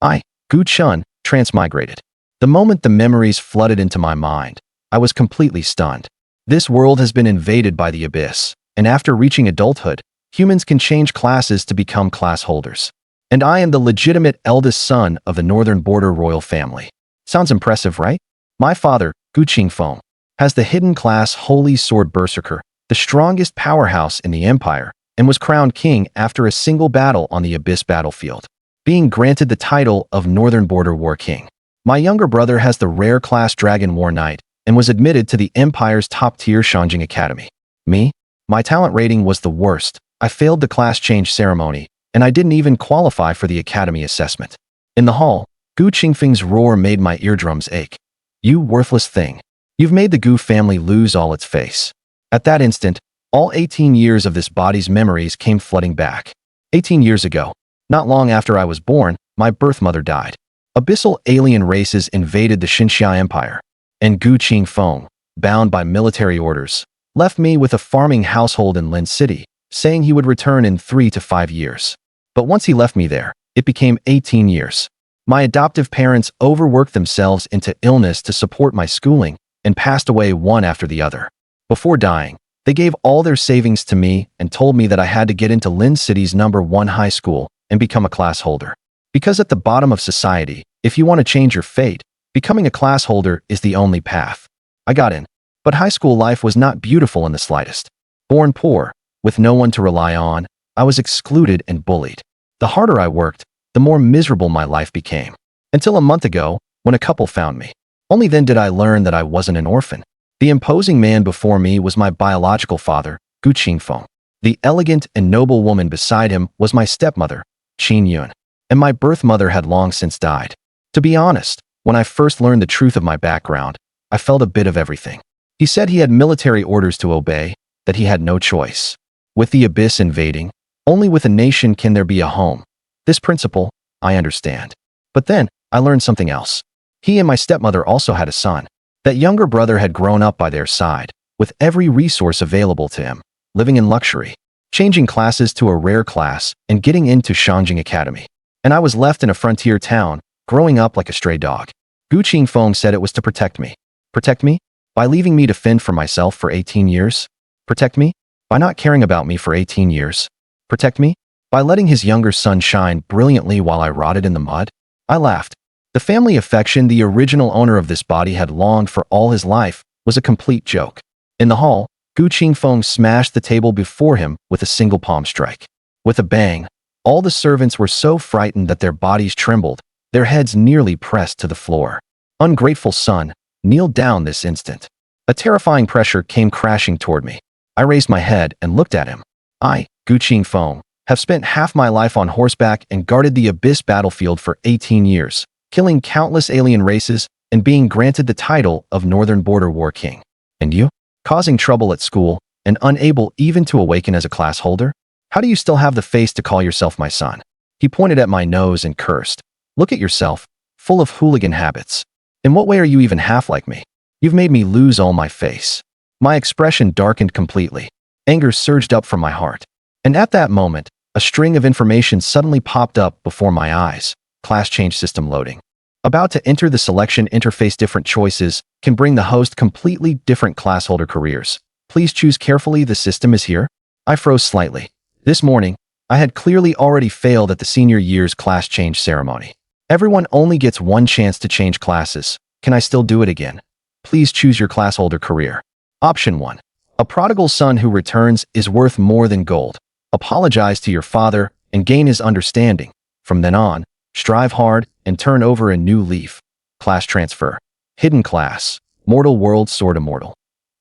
I, Gu Chun, transmigrated. The moment the memories flooded into my mind, I was completely stunned. This world has been invaded by the abyss, and after reaching adulthood, humans can change classes to become class holders. And I am the legitimate eldest son of the Northern Border royal family. Sounds impressive, right? My father, Gu Qingfeng, has the hidden class Holy Sword Berserker, the strongest powerhouse in the empire, and was crowned king after a single battle on the Abyss battlefield, being granted the title of Northern Border War King. My younger brother has the rare class Dragon War Knight and was admitted to the empire's top-tier Shanjing Academy. Me? My talent rating was the worst. I failed the class change ceremony, and I didn't even qualify for the academy assessment. In the hall, Gu Qingfeng's roar made my eardrums ache. You worthless thing. You've made the Gu family lose all its face. At that instant, all 18 years of this body's memories came flooding back. 18 years ago, not long after I was born, my birth mother died. Abyssal alien races invaded the Xinxia Empire, and Gu Qingfeng, bound by military orders, left me with a farming household in Lin City, saying he would return in 3 to 5 years. But once he left me there, it became 18 years. My adoptive parents overworked themselves into illness to support my schooling and passed away one after the other. Before dying, they gave all their savings to me and told me that I had to get into Lin City's #1 high school and become a class holder. Because at the bottom of society, if you want to change your fate, becoming a class holder is the only path. I got in, but high school life was not beautiful in the slightest. Born poor, with no one to rely on, I was excluded and bullied. The harder I worked, the more miserable my life became. Until a month ago, when a couple found me. Only then did I learn that I wasn't an orphan. The imposing man before me was my biological father, Gu Qingfeng. The elegant and noble woman beside him was my stepmother, Qin Yun. And my birth mother had long since died. To be honest, when I first learned the truth of my background, I felt a bit of everything. He said he had military orders to obey, that he had no choice. With the abyss invading, only with a nation can there be a home. This principle, I understand. But then, I learned something else. He and my stepmother also had a son. That younger brother had grown up by their side, with every resource available to him, living in luxury, changing classes to a rare class, and getting into Shanjing Academy. And I was left in a frontier town, growing up like a stray dog. Gu Qingfeng said it was to protect me. Protect me? By leaving me to fend for myself for 18 years? Protect me? By not caring about me for 18 years? Protect me? By letting his younger son shine brilliantly while I rotted in the mud? I laughed. The family affection the original owner of this body had longed for all his life was a complete joke. In the hall, Gu Qingfeng smashed the table before him with a single palm strike. With a bang, all the servants were so frightened that their bodies trembled, their heads nearly pressed to the floor. Ungrateful son, kneel down this instant. A terrifying pressure came crashing toward me. I raised my head and looked at him. I, Gu Qingfeng, have spent half my life on horseback and guarded the Abyss battlefield for 18 years, killing countless alien races and being granted the title of Northern Border War King. And you? Causing trouble at school and unable even to awaken as a class holder? How do you still have the face to call yourself my son? He pointed at my nose and cursed. Look at yourself, full of hooligan habits. In what way are you even half like me? You've made me lose all my face. My expression darkened completely. Anger surged up from my heart. And at that moment, a string of information suddenly popped up before my eyes. Class change system loading. About to enter the selection interface. Different choices can bring the host completely different class holder careers. Please choose carefully. The system is here. I froze slightly. This morning, I had clearly already failed at the senior year's class change ceremony. Everyone only gets one chance to change classes. Can I still do it again? Please choose your class holder career. Option 1. A prodigal son who returns is worth more than gold. Apologize to your father and gain his understanding. From then on, strive hard and turn over a new leaf. Class transfer. Hidden class. Mortal World Sword Immortal.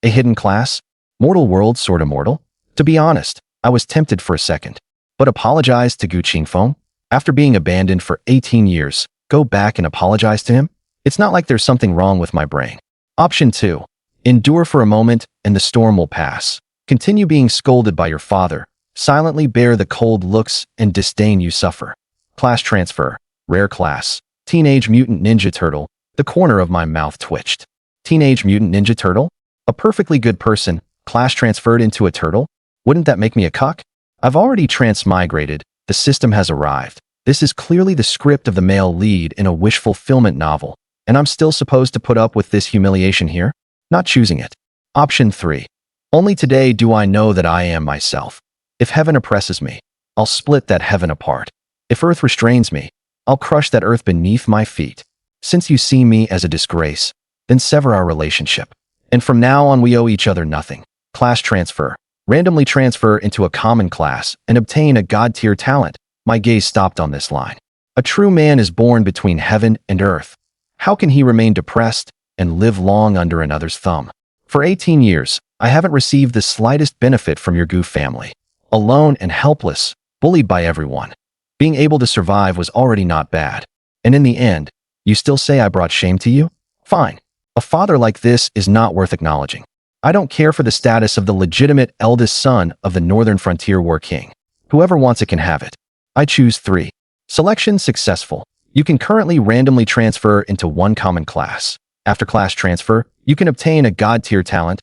A hidden class? Mortal World Sword Immortal? To be honest, I was tempted for a second. But apologize to Gu Qingfeng? After being abandoned for 18 years, go back and apologize to him? It's not like there's something wrong with my brain. Option 2. Endure for a moment and the storm will pass. Continue being scolded by your father. Silently bear the cold looks and disdain you suffer. Class transfer. Rare class. Teenage Mutant Ninja Turtle. The corner of my mouth twitched. Teenage Mutant Ninja Turtle? A perfectly good person, class transferred into a turtle? Wouldn't that make me a cuck? I've already transmigrated. The system has arrived. This is clearly the script of the male lead in a wish fulfillment novel, and I'm still supposed to put up with this humiliation here? Not choosing it. Option 3. Only today do I know that I am myself. If heaven oppresses me, I'll split that heaven apart. If earth restrains me, I'll crush that earth beneath my feet. Since you see me as a disgrace, then sever our relationship. And from now on we owe each other nothing. Class transfer. Randomly transfer into a common class and obtain a god-tier talent. My gaze stopped on this line. A true man is born between heaven and earth. How can he remain depressed and live long under another's thumb? For 18 years, I haven't received the slightest benefit from your goof family. Alone and helpless, bullied by everyone. Being able to survive was already not bad. And in the end, you still say I brought shame to you? Fine. A father like this is not worth acknowledging. I don't care for the status of the legitimate eldest son of the Northern Frontier War King. Whoever wants it can have it. I choose 3. Selection successful. You can currently randomly transfer into one common class. After class transfer, you can obtain a god-tier talent,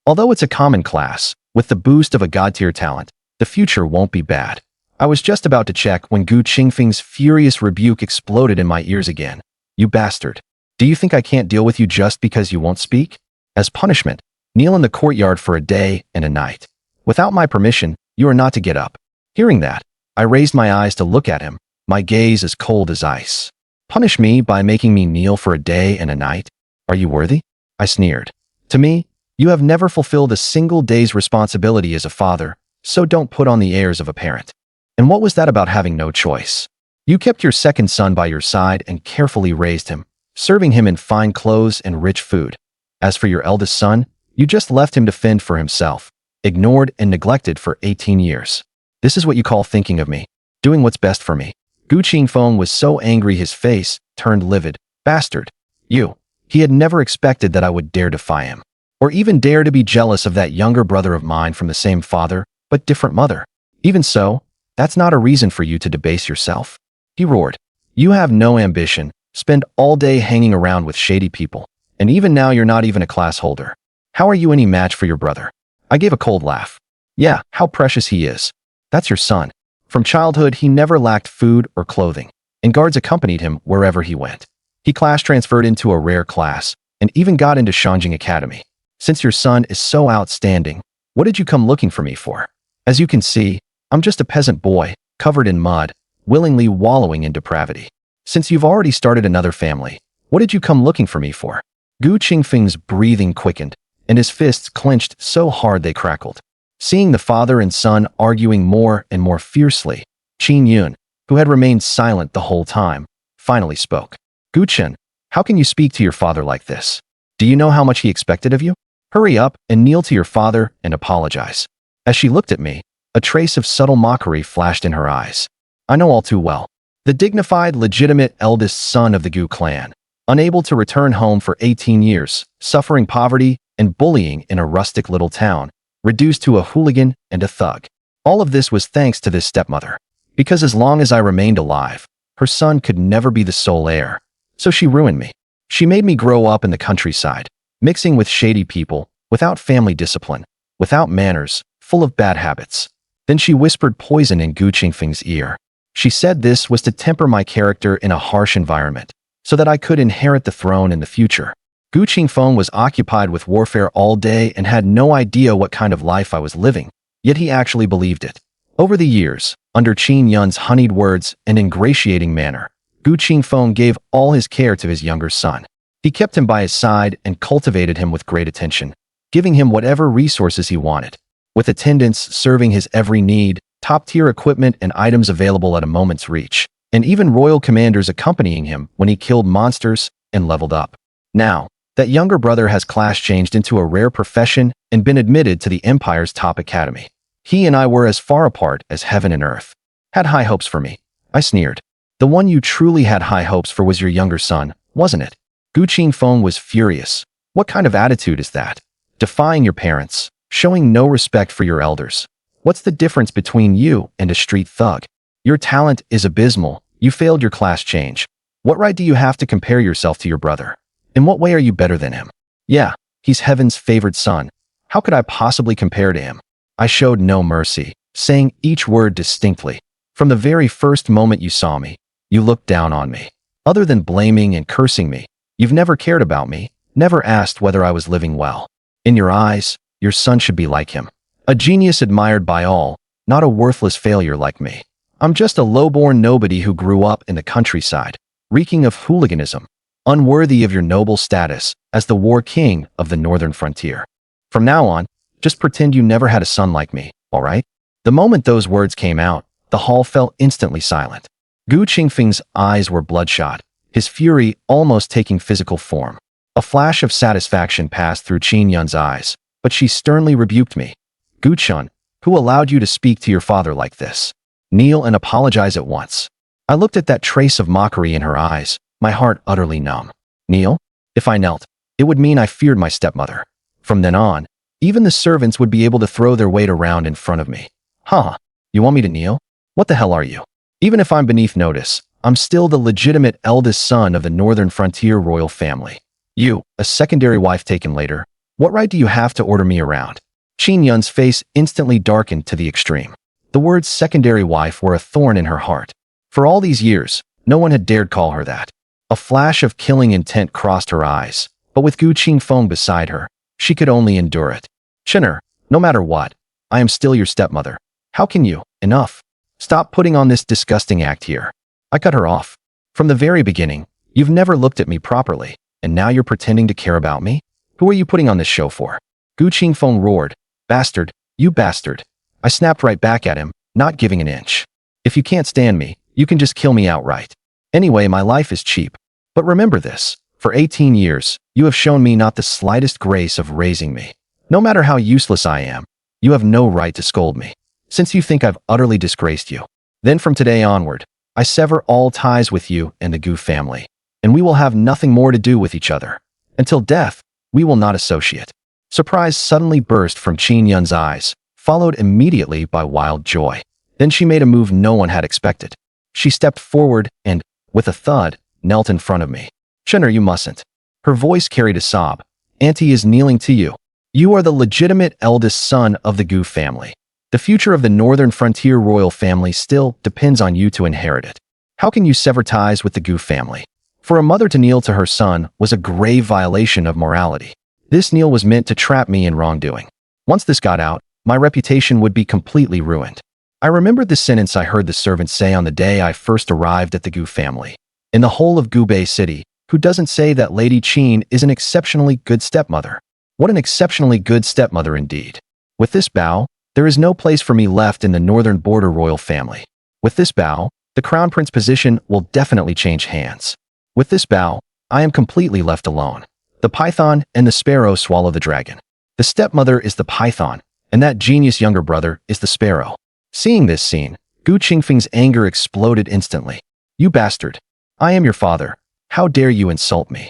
Although it's a common class, with the boost of a god-tier talent, the future won't be bad. I was just about to check when Gu Qingfeng's furious rebuke exploded in my ears again. You bastard. Do you think I can't deal with you just because you won't speak? As punishment, kneel in the courtyard for a day and a night. Without my permission, you are not to get up. Hearing that, I raised my eyes to look at him, my gaze as cold as ice. Punish me by making me kneel for a day and a night? Are you worthy? I sneered. To me, you have never fulfilled a single day's responsibility as a father, so don't put on the airs of a parent. And what was that about having no choice? You kept your second son by your side and carefully raised him, serving him in fine clothes and rich food. As for your eldest son, you just left him to fend for himself, ignored and neglected for 18 years. This is what you call thinking of me, doing what's best for me. Gu Qingfeng was so angry his face turned livid. Bastard. You. He had never expected that I would dare defy him, or even dare to be jealous of that younger brother of mine from the same father, but different mother. Even so, that's not a reason for you to debase yourself. He roared. You have no ambition, spend all day hanging around with shady people, and even now you're not even a class holder. How are you any match for your brother? I gave a cold laugh. Yeah, how precious he is. That's your son. From childhood, he never lacked food or clothing, and guards accompanied him wherever he went. He class transferred into a rare class, and even got into Shangjing Academy. Since your son is so outstanding, what did you come looking for me for? As you can see, I'm just a peasant boy, covered in mud, willingly wallowing in depravity. Since you've already started another family, what did you come looking for me for? Gu Qingfeng's breathing quickened, and his fists clenched so hard they crackled. Seeing the father and son arguing more and more fiercely, Qin Yun, who had remained silent the whole time, finally spoke. Gu Chen, how can you speak to your father like this? Do you know how much he expected of you? Hurry up and kneel to your father and apologize. As she looked at me, a trace of subtle mockery flashed in her eyes. I know all too well. The dignified, legitimate eldest son of the Gu clan, unable to return home for 18 years, suffering poverty and bullying in a rustic little town, reduced to a hooligan and a thug. All of this was thanks to this stepmother. Because as long as I remained alive, her son could never be the sole heir. So she ruined me. She made me grow up in the countryside, mixing with shady people, without family discipline, without manners, full of bad habits. Then she whispered poison in Gu Qingfeng's ear. She said this was to temper my character in a harsh environment, so that I could inherit the throne in the future. Gu Qingfeng was occupied with warfare all day and had no idea what kind of life I was living, yet he actually believed it. Over the years, under Qin Yun's honeyed words and ingratiating manner, Gu Qingfeng gave all his care to his younger son. He kept him by his side and cultivated him with great attention, giving him whatever resources he wanted, with attendants serving his every need, top-tier equipment and items available at a moment's reach, and even royal commanders accompanying him when he killed monsters and leveled up. Now, that younger brother has class changed into a rare profession and been admitted to the Empire's top academy. He and I were as far apart as heaven and earth. Had high hopes for me. I sneered. The one you truly had high hopes for was your younger son, wasn't it? Gu Qingfeng was furious. What kind of attitude is that? Defying your parents, showing no respect for your elders. What's the difference between you and a street thug? Your talent is abysmal. You failed your class change. What right do you have to compare yourself to your brother? In what way are you better than him? Yeah, he's heaven's favored son. How could I possibly compare to him? I showed no mercy, saying each word distinctly. From the very first moment you saw me, you looked down on me. Other than blaming and cursing me, you've never cared about me, never asked whether I was living well. In your eyes, your son should be like him. A genius admired by all, not a worthless failure like me. I'm just a low-born nobody who grew up in the countryside, reeking of hooliganism, unworthy of your noble status as the war king of the northern frontier. From now on, just pretend you never had a son like me, all right? The moment those words came out, the hall fell instantly silent. Gu Qingfeng's eyes were bloodshot, his fury almost taking physical form. A flash of satisfaction passed through Qin Yun's eyes, but she sternly rebuked me. Gu Chun, who allowed you to speak to your father like this? Kneel and apologize at once. I looked at that trace of mockery in her eyes, my heart utterly numb. Kneel? If I knelt, it would mean I feared my stepmother. From then on, even the servants would be able to throw their weight around in front of me. Huh, you want me to kneel? What the hell are you? Even if I'm beneath notice, I'm still the legitimate eldest son of the Northern Frontier royal family. You, a secondary wife taken later, what right do you have to order me around? Qin Yun's face instantly darkened to the extreme. The words secondary wife were a thorn in her heart. For all these years, no one had dared call her that. A flash of killing intent crossed her eyes, but with Gu Qingfeng beside her, she could only endure it. Chinner, no matter what, I am still your stepmother. How can you? Enough. Stop putting on this disgusting act here. I cut her off. From the very beginning, you've never looked at me properly, and now you're pretending to care about me? Who are you putting on this show for? Gu Qingfeng roared. Bastard, you bastard. I snapped right back at him, not giving an inch. If you can't stand me, you can just kill me outright. Anyway, my life is cheap. But remember this, for 18 years, you have shown me not the slightest grace of raising me. No matter how useless I am, you have no right to scold me, since you think I've utterly disgraced you. Then from today onward, I sever all ties with you and the Gu family, and we will have nothing more to do with each other. Until death, we will not associate. Surprise suddenly burst from Qin Yun's eyes, followed immediately by wild joy. Then she made a move no one had expected. She stepped forward and, with a thud, knelt in front of me. Chinner, you mustn't. Her voice carried a sob. Auntie is kneeling to you. You are the legitimate eldest son of the Gu family. The future of the Northern Frontier royal family still depends on you to inherit it. How can you sever ties with the Gu family? For a mother to kneel to her son was a grave violation of morality. This kneel was meant to trap me in wrongdoing. Once this got out, my reputation would be completely ruined. I remembered the sentence I heard the servants say on the day I first arrived at the Gu family. In the whole of Gubei City, who doesn't say that Lady Qin is an exceptionally good stepmother? What an exceptionally good stepmother indeed. With this bow, there is no place for me left in the northern border royal family. With this bow, the crown prince position will definitely change hands. With this bow, I am completely left alone. The python and the sparrow swallow the dragon. The stepmother is the python, and that genius younger brother is the sparrow. Seeing this scene, Gu Qingfeng's anger exploded instantly. You bastard. I am your father. How dare you insult me?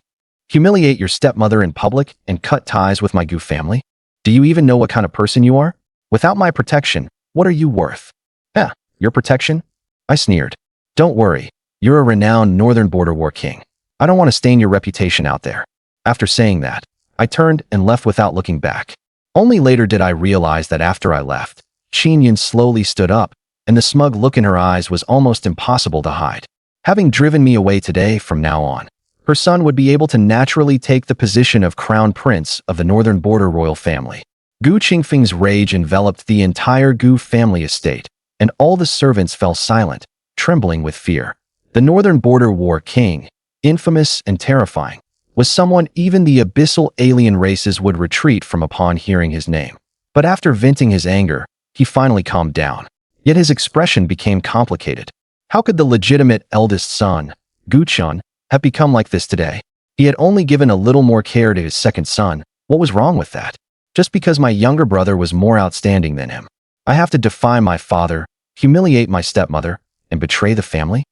Humiliate your stepmother in public and cut ties with my Gu family? Do you even know what kind of person you are? Without my protection, what are you worth? Your protection? I sneered. Don't worry, you're a renowned northern border war king. I don't want to stain your reputation out there. After saying that, I turned and left without looking back. Only later did I realize that after I left, Qin Yun slowly stood up, and the smug look in her eyes was almost impossible to hide. Having driven me away today from now on, her son would be able to naturally take the position of crown prince of the northern border royal family. Gu Qingfeng's rage enveloped the entire Gu family estate, and all the servants fell silent, trembling with fear. The northern border war king, infamous and terrifying, was someone even the abyssal alien races would retreat from upon hearing his name. But after venting his anger, he finally calmed down. Yet his expression became complicated. How could the legitimate eldest son, Gu Chun, have become like this today? He had only given a little more care to his second son. What was wrong with that? Just because my younger brother was more outstanding than him, I have to defy my father, humiliate my stepmother, and betray the family?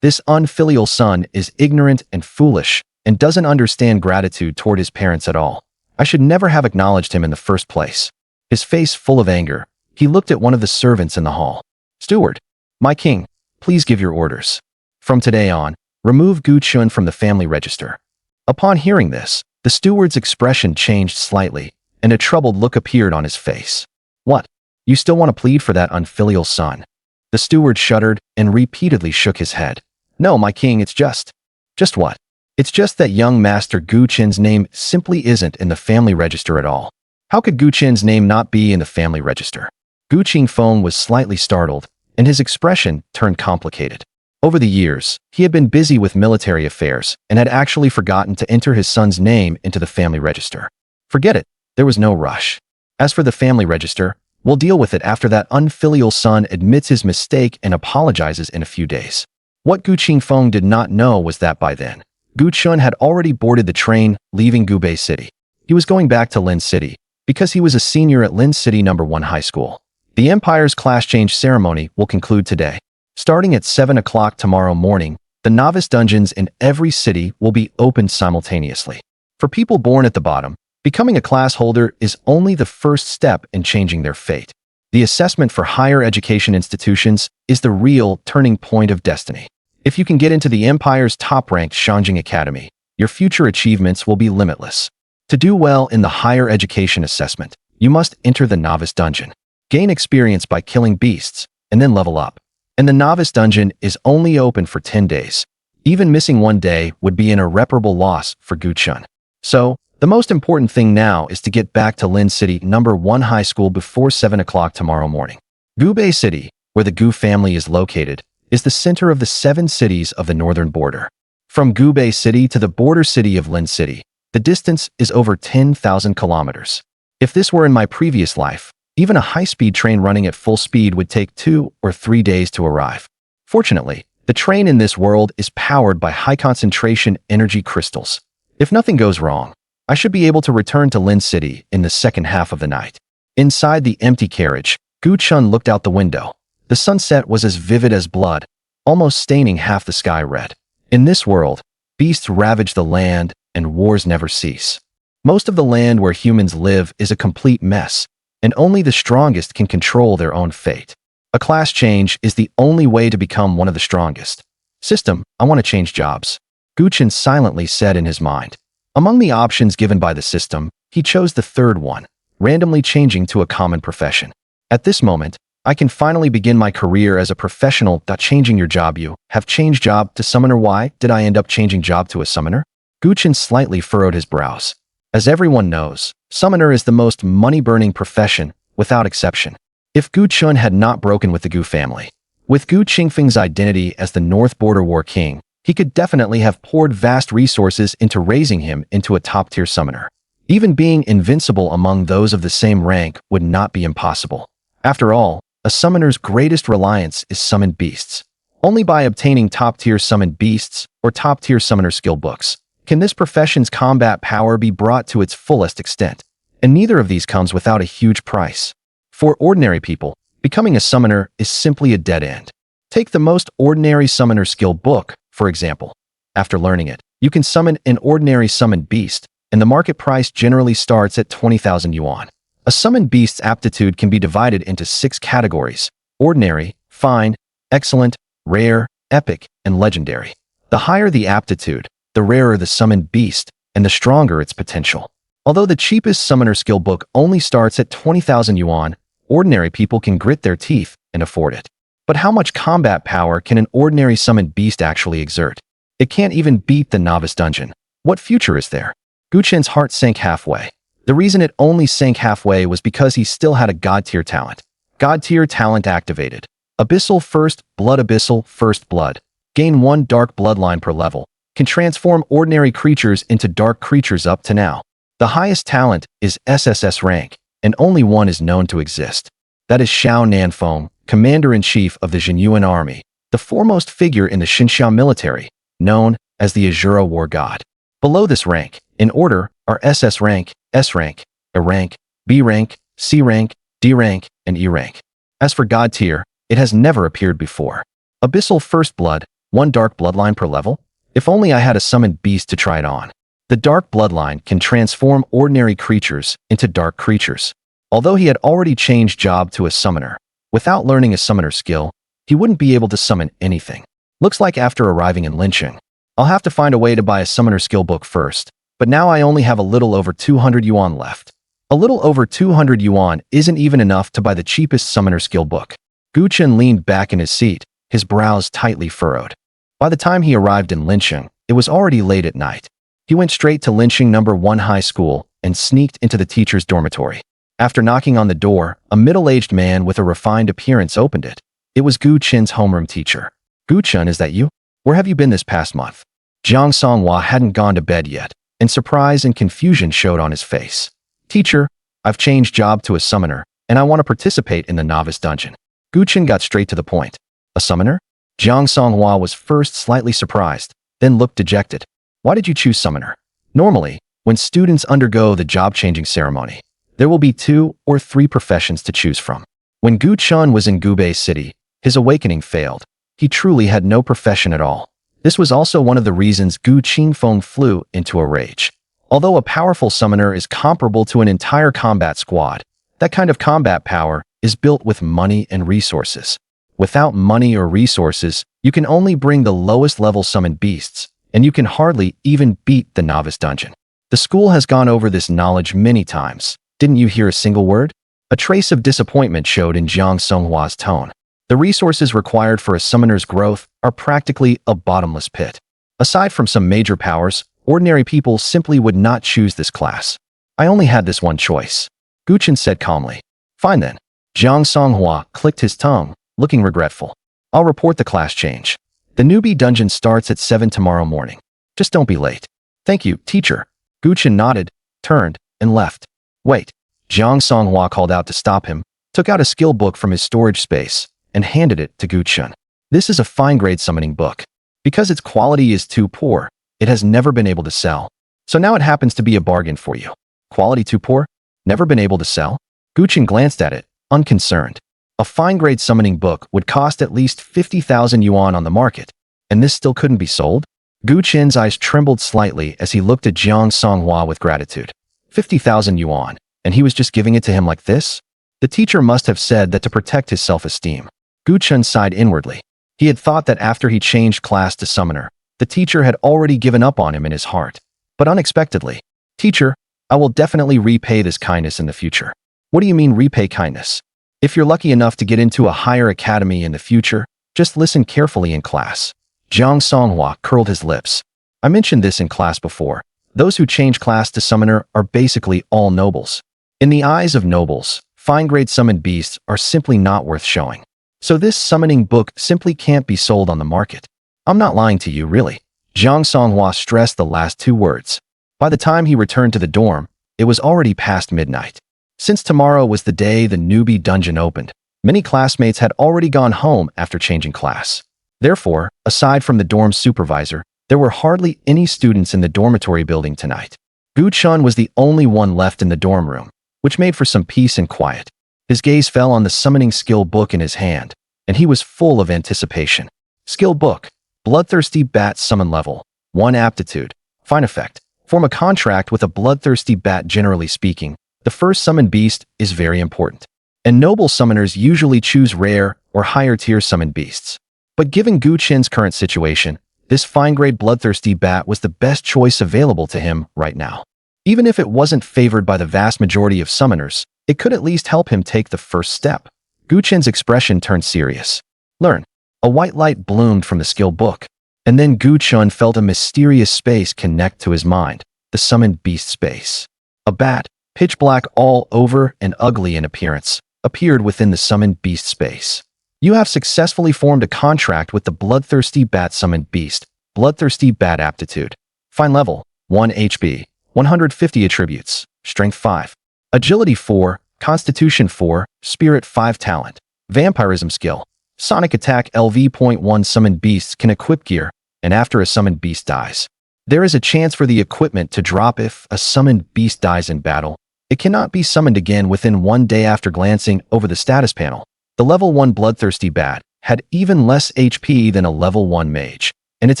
This unfilial son is ignorant and foolish and doesn't understand gratitude toward his parents at all. I should never have acknowledged him in the first place. His face full of anger, he looked at one of the servants in the hall. Steward, my king, please give your orders. From today on, remove Gu Chun from the family register. Upon hearing this, the steward's expression changed slightly, and a troubled look appeared on his face. What? You still want to plead for that unfilial son? The steward shuddered and repeatedly shook his head. No, my king, it's just... Just what? It's just that young Master Gu Qin's name simply isn't in the family register at all. How could Gu Qin's name not be in the family register? Gu Qingfeng was slightly startled, and his expression turned complicated. Over the years, he had been busy with military affairs and had actually forgotten to enter his son's name into the family register. Forget it, there was no rush. As for the family register, we'll deal with it after that unfilial son admits his mistake and apologizes in a few days. What Gu Qingfeng did not know was that by then, Gu Chun had already boarded the train, leaving Gubei City. He was going back to Lin City, because he was a senior at Lin City No. 1 High School. The Empire's class change ceremony will conclude today. Starting at 7 o'clock tomorrow morning, the novice dungeons in every city will be opened simultaneously. For people born at the bottom, becoming a class holder is only the first step in changing their fate. The assessment for higher education institutions is the real turning point of destiny. If you can get into the Empire's top-ranked Shanjing Academy, your future achievements will be limitless. To do well in the higher education assessment, you must enter the novice dungeon. Gain experience by killing beasts, and then level up. And the novice dungeon is only open for 10 days. Even missing one day would be an irreparable loss for Gu Chun. So, the most important thing now is to get back to Lin City No. 1 High School before 7 o'clock tomorrow morning. Gubei City, where the Gu family is located, is the center of the 7 cities of the northern border. From Gubei City to the border city of Lin City, the distance is over 10,000 kilometers. If this were in my previous life, even a high-speed train running at full speed would take 2 or 3 days to arrive. Fortunately, the train in this world is powered by high-concentration energy crystals. If nothing goes wrong, I should be able to return to Lin City in the second half of the night. Inside the empty carriage, Gu Chun looked out the window. The sunset was as vivid as blood, almost staining half the sky red. In this world, beasts ravage the land and wars never cease. Most of the land where humans live is a complete mess, and only the strongest can control their own fate. A class change is the only way to become one of the strongest. System, I want to change jobs. Gu Chun silently said in his mind. Among the options given by the system, he chose the third one, randomly changing to a common profession. At this moment, I can finally begin my career as a professional. Changing your job. You have changed job to summoner. Why did I end up changing job to a summoner? Gu Chun slightly furrowed his brows. As everyone knows, summoner is the most money-burning profession, without exception. If Gu Chun had not broken with the Gu family, with Gu Qingfeng's identity as the North Border War King, he could definitely have poured vast resources into raising him into a top-tier summoner. Even being invincible among those of the same rank would not be impossible. After all, a summoner's greatest reliance is summoned beasts. Only by obtaining top-tier summoned beasts or top-tier summoner skill books can this profession's combat power be brought to its fullest extent. And neither of these comes without a huge price. For ordinary people, becoming a summoner is simply a dead end. Take the most ordinary summoner skill book, for example. After learning it, you can summon an ordinary summoned beast, and the market price generally starts at 20,000 yuan. A summoned beast's aptitude can be divided into 6 categories: ordinary, fine, excellent, rare, epic, and legendary. The higher the aptitude, the rarer the summoned beast, and the stronger its potential. Although the cheapest summoner skill book only starts at 20,000 yuan, ordinary people can grit their teeth and afford it. But how much combat power can an ordinary summoned beast actually exert? It can't even beat the novice dungeon. What future is there? Gu Chun's heart sank halfway. The reason it only sank halfway was because he still had a God-tier talent. God-tier talent activated. Abyssal First Blood. Gain 1 dark bloodline per level. Can transform ordinary creatures into dark creatures up to now. The highest talent is SSS rank, and only one is known to exist. That is Xiao Nanfeng, Commander-in-Chief of the Jinyuan Army, the foremost figure in the Xinxiang military, known as the Azura War God. Below this rank, in order, are SS rank, S rank, A rank, B rank, C rank, D rank, and E rank. As for God tier, it has never appeared before. Abyssal First Blood, 1 dark bloodline per level? If only I had a summoned beast to try it on. The dark bloodline can transform ordinary creatures into dark creatures. Although he had already changed job to a summoner, without learning a summoner skill, he wouldn't be able to summon anything. Looks like after arriving in Linqing, I'll have to find a way to buy a summoner skill book first, but now I only have a little over 200 yuan left. A little over 200 yuan isn't even enough to buy the cheapest summoner skill book. Gu Chen leaned back in his seat, his brows tightly furrowed. By the time he arrived in Lincheng, it was already late at night. He went straight to Lincheng No. 1 High School and sneaked into the teacher's dormitory. After knocking on the door, a middle-aged man with a refined appearance opened it. It was Gu Chen's homeroom teacher. "Gu Chen, is that you? Where have you been this past month?" Jiang Songhua hadn't gone to bed yet, and surprise and confusion showed on his face. "Teacher, I've changed job to a summoner, and I want to participate in the novice dungeon." Gu Chen got straight to the point. "A summoner?" Jiang Songhua was first slightly surprised, then looked dejected. "Why did you choose summoner?" Normally, when students undergo the job-changing ceremony, there will be 2 or 3 professions to choose from. When Gu Chen was in Gubei City, his awakening failed. He truly had no profession at all. This was also one of the reasons Gu Qingfeng flew into a rage. Although a powerful summoner is comparable to an entire combat squad, that kind of combat power is built with money and resources. Without money or resources, you can only bring the lowest level summoned beasts, and you can hardly even beat the novice dungeon. The school has gone over this knowledge many times. Didn't you hear a single word? A trace of disappointment showed in Jiang Songhua's tone. The resources required for a summoner's growth are practically a bottomless pit. Aside from some major powers, ordinary people simply would not choose this class. "I only had this one choice," Gu Chen said calmly. "Fine then." Jiang Songhua clicked his tongue, looking regretful. "I'll report the class change. The newbie dungeon starts at 7 tomorrow morning. Just don't be late." "Thank you, teacher." Gu Chen nodded, turned, and left. "Wait." Jiang Songhua called out to stop him, took out a skill book from his storage space, and handed it to Gu Chen. "This is a fine-grade summoning book. Because its quality is too poor, it has never been able to sell. So now it happens to be a bargain for you." "Quality too poor? Never been able to sell?" Gu Chen glanced at it, unconcerned. A fine-grade summoning book would cost at least 50,000 yuan on the market, and this still couldn't be sold? Gu Chen's eyes trembled slightly as he looked at Jiang Songhua with gratitude. 50,000 yuan, and he was just giving it to him like this? The teacher must have said that to protect his self-esteem. Gu Chen sighed inwardly. He had thought that after he changed class to summoner, the teacher had already given up on him in his heart. But unexpectedly, "Teacher, I will definitely repay this kindness in the future." "What do you mean repay kindness?" "If you're lucky enough to get into a higher academy in the future, just listen carefully in class." Jiang Songhua curled his lips. "I mentioned this in class before. Those who change class to summoner are basically all nobles. In the eyes of nobles, fine-grade summoned beasts are simply not worth showing. So this summoning book simply can't be sold on the market." "I'm not lying to you, really." Jiang Songhua stressed the last 2 words. By the time he returned to the dorm, it was already past midnight. Since tomorrow was the day the newbie dungeon opened, many classmates had already gone home after changing class. Therefore, aside from the dorm supervisor, there were hardly any students in the dormitory building tonight. Gu Chen was the only one left in the dorm room, which made for some peace and quiet. His gaze fell on the summoning skill book in his hand, and he was full of anticipation. Skill book. Bloodthirsty Bat Summon Level 1 Aptitude. Fine Effect. Form a contract with a bloodthirsty bat. Generally speaking, the first summoned beast is very important, and noble summoners usually choose rare or higher-tier summoned beasts. But given Gu Chen's current situation, this fine-grade bloodthirsty bat was the best choice available to him right now. Even if it wasn't favored by the vast majority of summoners, it could at least help him take the first step. Gu Chen's expression turned serious. "Learn." A white light bloomed from the skill book, and then Gu Chen felt a mysterious space connect to his mind, the summoned beast space. A bat, pitch black all over and ugly in appearance, appeared within the summoned beast space. "You have successfully formed a contract with the bloodthirsty bat summoned beast. Bloodthirsty Bat Aptitude. Fine Level 1 HP, 150 Attributes, Strength 5, Agility 4, Constitution 4, Spirit 5 Talent, Vampirism Skill. Sonic Attack LV.1 Summoned beasts can equip gear, and after a summoned beast dies, there is a chance for the equipment to drop. If a summoned beast dies in battle, it cannot be summoned again within 1 day. After glancing over the status panel, the level 1 Bloodthirsty Bat had even less HP than a level 1 mage, and its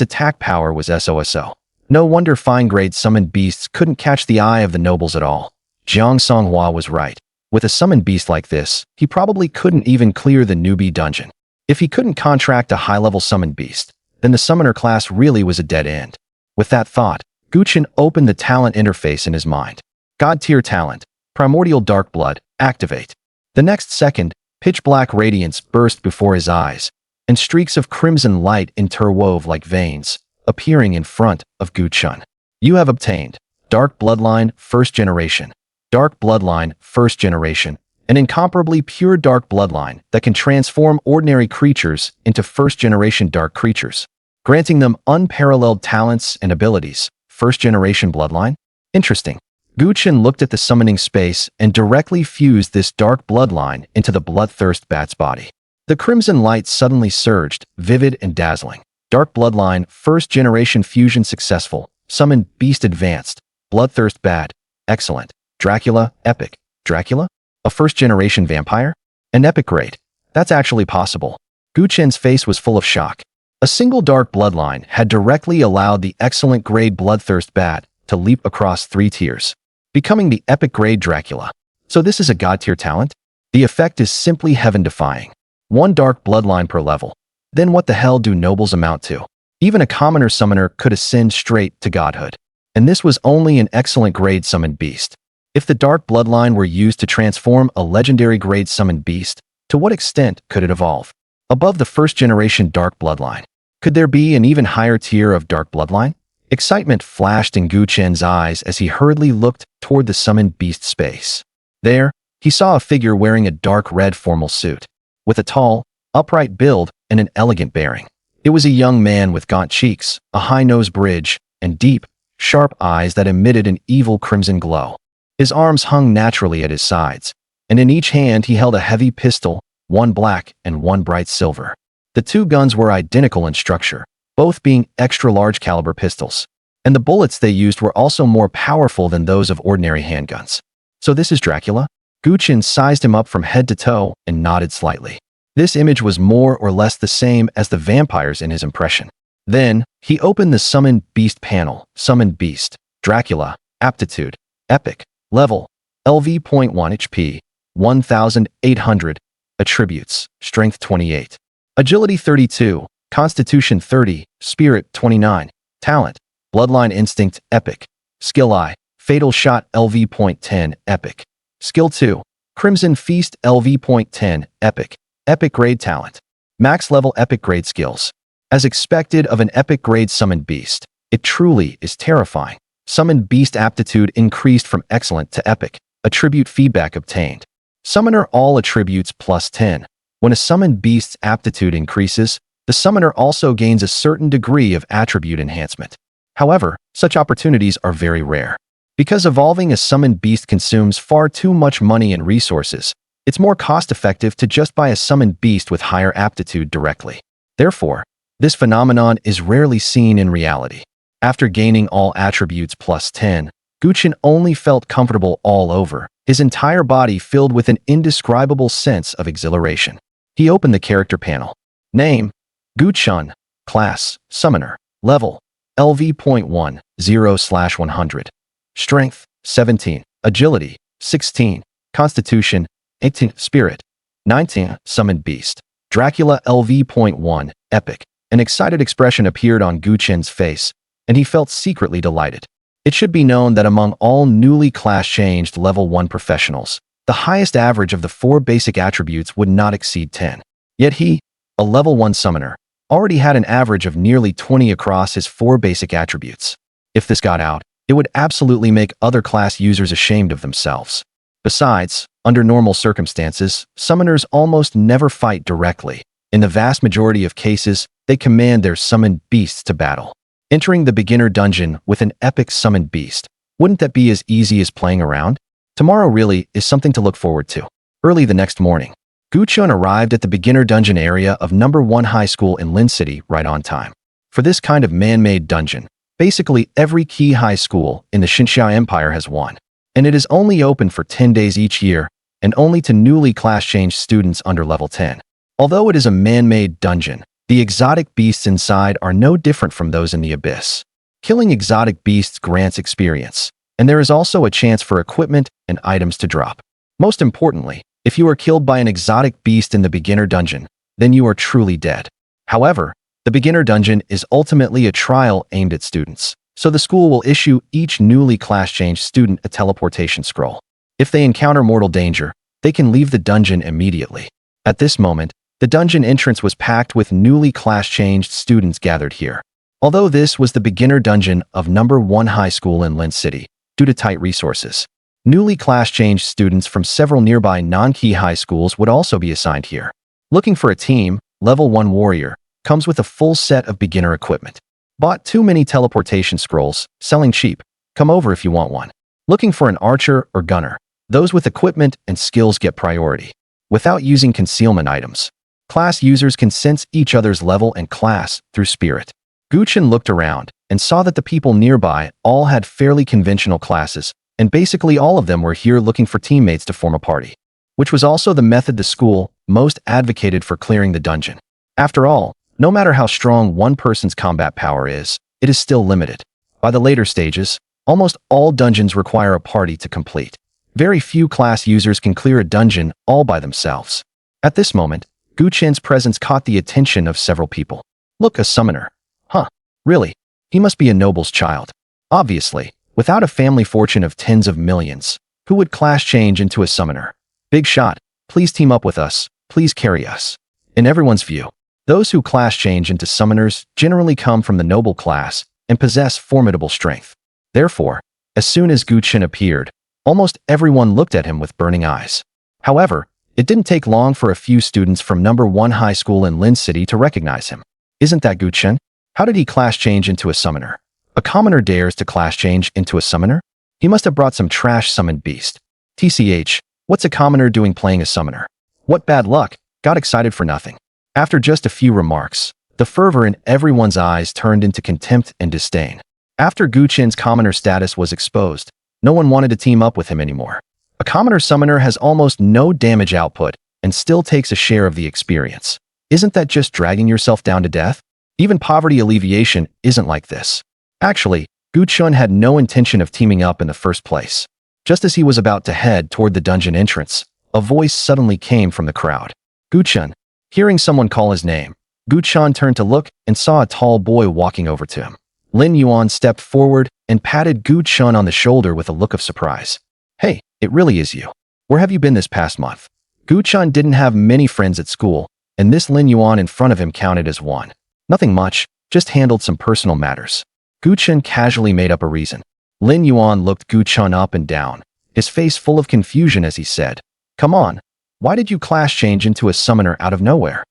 attack power was SOSO. No wonder fine-grade summoned beasts couldn't catch the eye of the nobles at all. Jiang Songhua was right. With a summoned beast like this, he probably couldn't even clear the newbie dungeon. If he couldn't contract a high-level summoned beast, then the summoner class really was a dead end. With that thought, Gu Chen opened the talent interface in his mind. God tier talent, Primordial Dark Blood, activate. The next second, Pitch-black radiance burst before his eyes, and streaks of crimson light interwove like veins, appearing in front of Gu Chun. You have obtained Dark Bloodline First Generation. Dark Bloodline First Generation, an incomparably pure dark bloodline that can transform ordinary creatures into first-generation dark creatures, granting them unparalleled talents and abilities. First-generation bloodline? Interesting. Gu Chun looked at the summoning space and directly fused this dark bloodline into the bloodthirst bat's body. The crimson light suddenly surged, vivid and dazzling. Dark bloodline, first-generation fusion successful. Summon beast advanced. Bloodthirst bat. Excellent. Dracula, epic. Dracula? A first-generation vampire? An epic grade. That's actually possible. Gu Chun's face was full of shock. A single dark bloodline had directly allowed the excellent grade bloodthirst bat to leap across 3 tiers, becoming the epic grade Dracula. So this is a god-tier talent? The effect is simply heaven-defying. 1 dark bloodline per level. Then what the hell do nobles amount to? Even a commoner summoner could ascend straight to godhood. And this was only an excellent grade summoned beast. If the dark bloodline were used to transform a legendary grade summoned beast, to what extent could it evolve? Above the first-generation dark bloodline, could there be an even higher tier of dark bloodline? Excitement flashed in Gu Chun's eyes as he hurriedly looked toward the summoned beast space. There, he saw a figure wearing a dark red formal suit, with a tall, upright build and an elegant bearing. It was a young man with gaunt cheeks, a high nose bridge, and deep, sharp eyes that emitted an evil crimson glow. His arms hung naturally at his sides, and in each hand he held a heavy pistol, one black and one bright silver. The 2 guns were identical in structure, both being extra-large caliber pistols, and the bullets they used were also more powerful than those of ordinary handguns. So this is Dracula? Gu Chun sized him up from head to toe and nodded slightly. This image was more or less the same as the vampires in his impression. Then, he opened the Summoned Beast panel. Summoned Beast. Dracula. Aptitude. Epic. Level. LV.1 HP. 1800. Attributes. Strength 28. Agility 32. Constitution 30, Spirit 29, Talent, Bloodline Instinct, Epic, Skill I, Fatal Shot LV.10, Epic, Skill 2, Crimson Feast LV.10, Epic, Epic Grade Talent, Max Level Epic Grade Skills. As expected of an Epic Grade Summoned Beast, it truly is terrifying. Summoned Beast Aptitude increased from Excellent to Epic, Attribute Feedback obtained. Summoner All Attributes plus 10. When a Summoned Beast's aptitude increases, the summoner also gains a certain degree of attribute enhancement. However, such opportunities are very rare. Because evolving a summoned beast consumes far too much money and resources, it's more cost-effective to just buy a summoned beast with higher aptitude directly. Therefore, this phenomenon is rarely seen in reality. After gaining all attributes plus 10, Gu Chun only felt comfortable all over, his entire body filled with an indescribable sense of exhilaration. He opened the character panel. Name: Gu Chun. Class: Summoner. Level: LV.1, 0/100. Strength: 17. Agility: 16. Constitution: 18. Spirit: 19. Summoned Beast. Dracula LV.1, Epic. An excited expression appeared on Gu Chun's face, and he felt secretly delighted. It should be known that among all newly class-changed Level 1 professionals, the highest average of the 4 basic attributes would not exceed 10. Yet he, a Level 1 summoner, already had an average of nearly 20 across his 4 basic attributes. If this got out, it would absolutely make other class users ashamed of themselves. Besides, under normal circumstances, summoners almost never fight directly. In the vast majority of cases, they command their summoned beasts to battle. Entering the beginner dungeon with an epic summoned beast, wouldn't that be as easy as playing around? Tomorrow really is something to look forward to. Early the next morning, Gu Chun arrived at the beginner dungeon area of No. 1 High School in Lin City right on time. For this kind of man-made dungeon, basically every key high school in the Xinxia Empire has one, and it is only open for 10 days each year and only to newly class-changed students under level 10. Although it is a man-made dungeon, the exotic beasts inside are no different from those in the Abyss. Killing exotic beasts grants experience, and there is also a chance for equipment and items to drop. Most importantly, if you are killed by an exotic beast in the beginner dungeon, then you are truly dead. However, the beginner dungeon is ultimately a trial aimed at students, so the school will issue each newly class-changed student a teleportation scroll. If they encounter mortal danger, they can leave the dungeon immediately. At this moment, the dungeon entrance was packed with newly class-changed students gathered here. Although this was the beginner dungeon of number 1 high school in Lin City, due to tight resources, newly class-changed students from several nearby non-key high schools would also be assigned here. Looking for a team, level 1 warrior, comes with a full set of beginner equipment. Bought too many teleportation scrolls, selling cheap. Come over if you want one. Looking for an archer or gunner. Those with equipment and skills get priority. Without using concealment items, class users can sense each other's level and class through spirit. Guchen looked around and saw that the people nearby all had fairly conventional classes, and basically all of them were here looking for teammates to form a party, which was also the method the school most advocated for clearing the dungeon. After all, no matter how strong one person's combat power is, it is still limited. By the later stages, almost all dungeons require a party to complete. Very few class users can clear a dungeon all by themselves. At this moment, Guchen's presence caught the attention of several people. Look, a summoner. Huh, really? He must be a noble's child. Obviously, without a family fortune of tens of millions, who would class change into a summoner? Big shot, please team up with us, please carry us. In everyone's view, those who class change into summoners generally come from the noble class and possess formidable strength. Therefore, as soon as Guchen appeared, almost everyone looked at him with burning eyes. However, it didn't take long for a few students from number 1 high school in Lin City to recognize him. Isn't that Guchen? How did he class change into a summoner? A commoner dares to class change into a summoner? He must have brought some trash summoned beast. TCH, what's a commoner doing playing a summoner? What bad luck, got excited for nothing. After just a few remarks, the fervor in everyone's eyes turned into contempt and disdain. After Guchen's commoner status was exposed, no one wanted to team up with him anymore. A commoner summoner has almost no damage output and still takes a share of the experience. Isn't that just dragging yourself down to death? Even poverty alleviation isn't like this. Actually, Guchen had no intention of teaming up in the first place. Just as he was about to head toward the dungeon entrance, a voice suddenly came from the crowd. Guchen. Hearing someone call his name, Guchen turned to look and saw a tall boy walking over to him. Lin Yuan stepped forward and patted Guchen on the shoulder with a look of surprise. Hey, it really is you. Where have you been this past month? Guchen didn't have many friends at school, and this Lin Yuan in front of him counted as one. Nothing much, just handled some personal matters. Guchen casually made up a reason. Lin Yuan looked Guchen up and down, his face full of confusion as he said, "Come on, why did you class change into a summoner out of nowhere?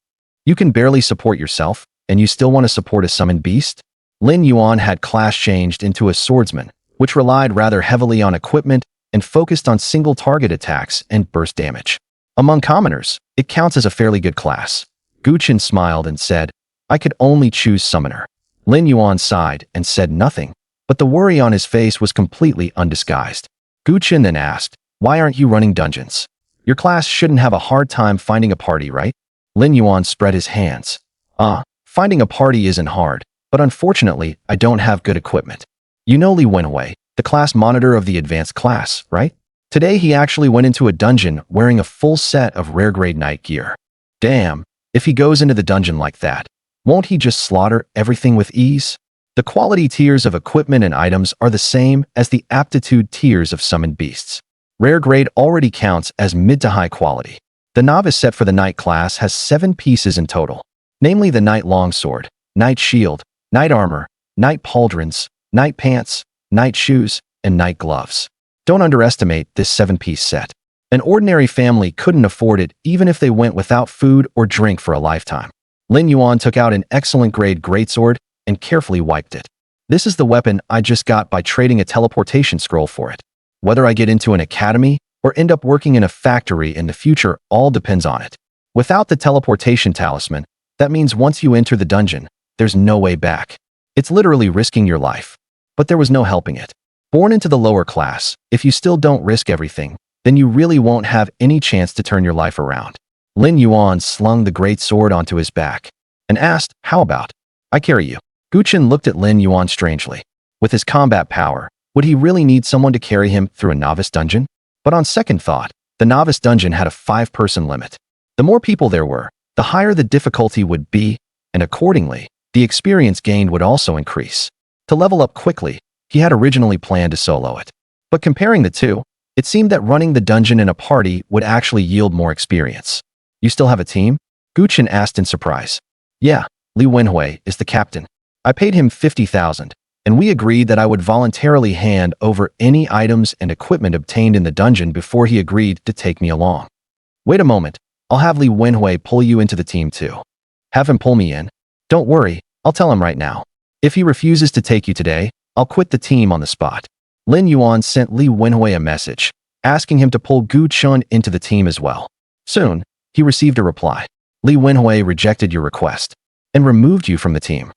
You can barely support yourself, and you still want to support a summoned beast?" Lin Yuan had class changed into a swordsman, which relied rather heavily on equipment and focused on single target attacks and burst damage. Among commoners, it counts as a fairly good class. Guchen smiled and said, "I could only choose summoner." Lin Yuan sighed and said nothing, but the worry on his face was completely undisguised. Guchen then asked, "Why aren't you running dungeons? Your class shouldn't have a hard time finding a party, right?" Lin Yuan spread his hands. Finding a party isn't hard, but unfortunately, I don't have good equipment. You know Li Wenwei, the class monitor of the advanced class, right? Today he actually went into a dungeon wearing a full set of rare grade night gear. Damn, if he goes into the dungeon like that, won't he just slaughter everything with ease? The quality tiers of equipment and items are the same as the aptitude tiers of summoned beasts. Rare grade already counts as mid to high quality. The novice set for the Knight class has 7 pieces in total, namely the Knight Longsword, Knight Shield, Knight Armor, Knight Pauldrons, Knight Pants, Knight Shoes, and Knight Gloves. Don't underestimate this 7-piece set. An ordinary family couldn't afford it even if they went without food or drink for a lifetime. Lin Yuan took out an excellent grade greatsword and carefully wiped it. This is the weapon I just got by trading a teleportation scroll for it. Whether I get into an academy or end up working in a factory in the future all depends on it. Without the teleportation talisman, that means once you enter the dungeon, there's no way back. It's literally risking your life. But there was no helping it. Born into the lower class, if you still don't risk everything, then you really won't have any chance to turn your life around. Lin Yuan slung the great sword onto his back and asked, "How about I carry you?" Guchen looked at Lin Yuan strangely. With his combat power, would he really need someone to carry him through a novice dungeon? But on second thought, the novice dungeon had a 5-person limit. The more people there were, the higher the difficulty would be, and accordingly, the experience gained would also increase. To level up quickly, he had originally planned to solo it. But comparing the two, it seemed that running the dungeon in a party would actually yield more experience. You still have a team? Gu Chen asked in surprise. Yeah, Li Wenhui is the captain. I paid him 50,000, and we agreed that I would voluntarily hand over any items and equipment obtained in the dungeon before he agreed to take me along. Wait a moment, I'll have Li Wenhui pull you into the team too. Have him pull me in? Don't worry, I'll tell him right now. If he refuses to take you today, I'll quit the team on the spot. Lin Yuan sent Li Wenhui a message, asking him to pull Gu Chen into the team as well. Soon, he received a reply. Li Wenhui rejected your request and removed you from the team.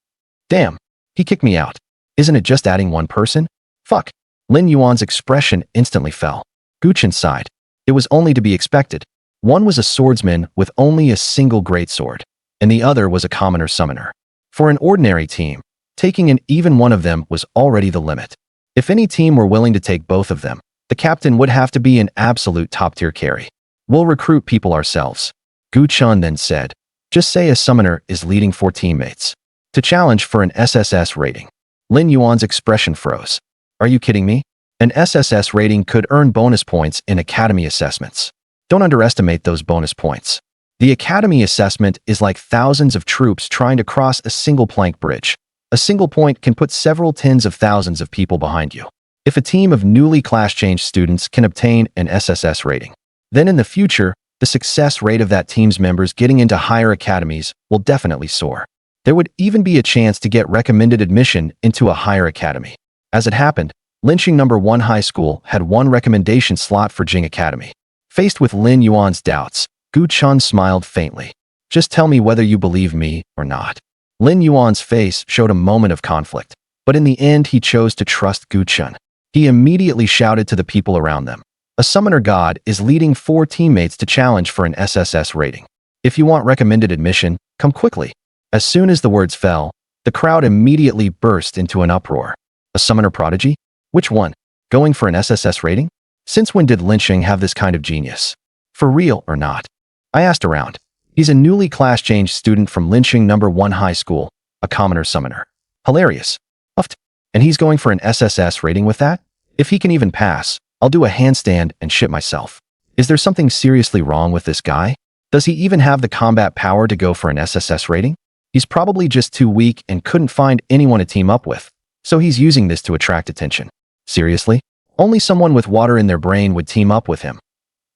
Damn, he kicked me out. Isn't it just adding one person? Fuck. Lin Yuan's expression instantly fell. Gu Chen sighed. It was only to be expected. One was a swordsman with only a single greatsword, and the other was a commoner summoner. For an ordinary team, taking in even one of them was already the limit. If any team were willing to take both of them, the captain would have to be an absolute top-tier carry. We'll recruit people ourselves. Gu Chen then said, just say a summoner is leading 4 teammates to challenge for an SSS rating. Lin Yuan's expression froze. Are you kidding me? An SSS rating could earn bonus points in academy assessments. Don't underestimate those bonus points. The academy assessment is like thousands of troops trying to cross a single plank bridge. A single point can put several tens of thousands of people behind you. If a team of newly class-changed students can obtain an SSS rating, then in the future, the success rate of that team's members getting into higher academies will definitely soar. There would even be a chance to get recommended admission into a higher academy. As it happened, Linqing No. 1 High School had one recommendation slot for Jing Academy. Faced with Lin Yuan's doubts, Gu Chen smiled faintly. Just tell me whether you believe me or not. Lin Yuan's face showed a moment of conflict, but in the end he chose to trust Gu Chen. He immediately shouted to the people around them. A summoner god is leading 4 teammates to challenge for an SSS rating. If you want recommended admission, come quickly. As soon as the words fell, the crowd immediately burst into an uproar. A summoner prodigy? Which one? Going for an SSS rating? Since when did Linqing have this kind of genius? For real or not? I asked around. He's a newly class-changed student from Linqing No. 1 High School, a commoner summoner. Hilarious. Uffed. And he's going for an SSS rating with that? If he can even pass, I'll do a handstand and shit myself. Is there something seriously wrong with this guy? Does he even have the combat power to go for an SSS rating? He's probably just too weak and couldn't find anyone to team up with, so he's using this to attract attention. Seriously? Only someone with water in their brain would team up with him.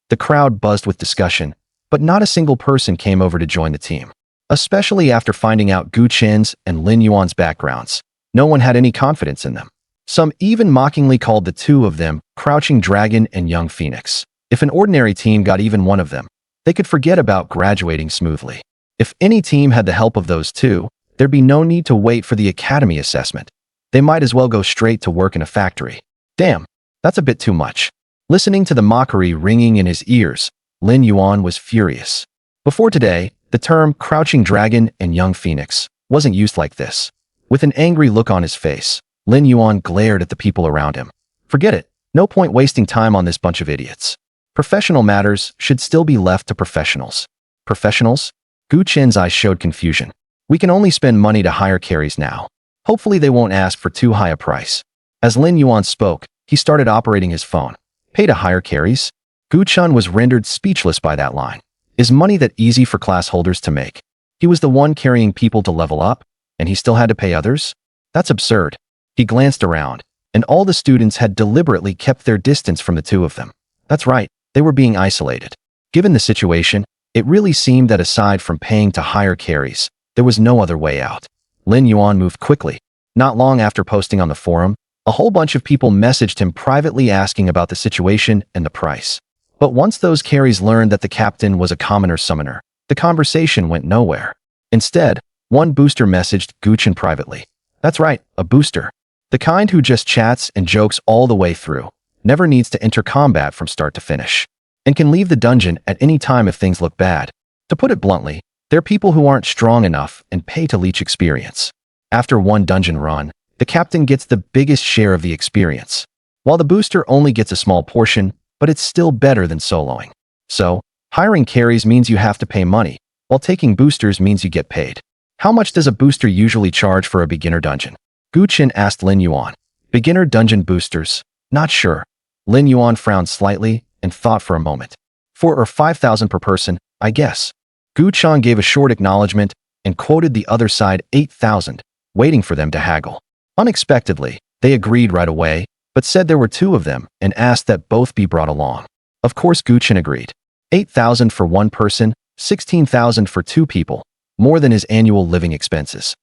The crowd buzzed with discussion, but not a single person came over to join the team. Especially after finding out Gu Chen's and Lin Yuan's backgrounds, no one had any confidence in them. Some even mockingly called the two of them Crouching Dragon and Young Phoenix. If an ordinary team got even one of them, they could forget about graduating smoothly. If any team had the help of those two, there'd be no need to wait for the academy assessment. They might as well go straight to work in a factory. Damn, that's a bit too much. Listening to the mockery ringing in his ears, Lin Yuan was furious. Before today, the term Crouching Dragon and Young Phoenix wasn't used like this. With an angry look on his face, Lin Yuan glared at the people around him. Forget it. No point wasting time on this bunch of idiots. Professional matters should still be left to professionals. Professionals? Gu Chen's eyes showed confusion. We can only spend money to hire carries now. Hopefully they won't ask for too high a price. As Lin Yuan spoke, he started operating his phone. Pay to hire carries? Gu Chen was rendered speechless by that line. Is money that easy for class holders to make? He was the one carrying people to level up, and he still had to pay others? That's absurd. He glanced around, and all the students had deliberately kept their distance from the two of them. That's right, they were being isolated. Given the situation, it really seemed that aside from paying to hire carries, there was no other way out. Lin Yuan moved quickly. Not long after posting on the forum, a whole bunch of people messaged him privately asking about the situation and the price. But once those carries learned that the captain was a commoner summoner, the conversation went nowhere. Instead, one booster messaged Gu Chen privately. That's right, a booster. The kind who just chats and jokes all the way through, never needs to enter combat from start to finish, and can leave the dungeon at any time if things look bad. To put it bluntly, they're people who aren't strong enough and pay to leech experience. After one dungeon run, the captain gets the biggest share of the experience, while the booster only gets a small portion, but it's still better than soloing. So, hiring carries means you have to pay money, while taking boosters means you get paid. How much does a booster usually charge for a beginner dungeon? Gu Chen asked Lin Yuan. Beginner dungeon boosters? Not sure. Lin Yuan frowned slightly and thought for a moment. 4,000 or 5,000 per person, I guess. Gu Chen gave a short acknowledgement and quoted the other side 8,000, waiting for them to haggle. Unexpectedly, they agreed right away, but said there were two of them and asked that both be brought along. Of course, Gu Chen agreed. 8,000 for one person, 16,000 for two people, more than his annual living expenses.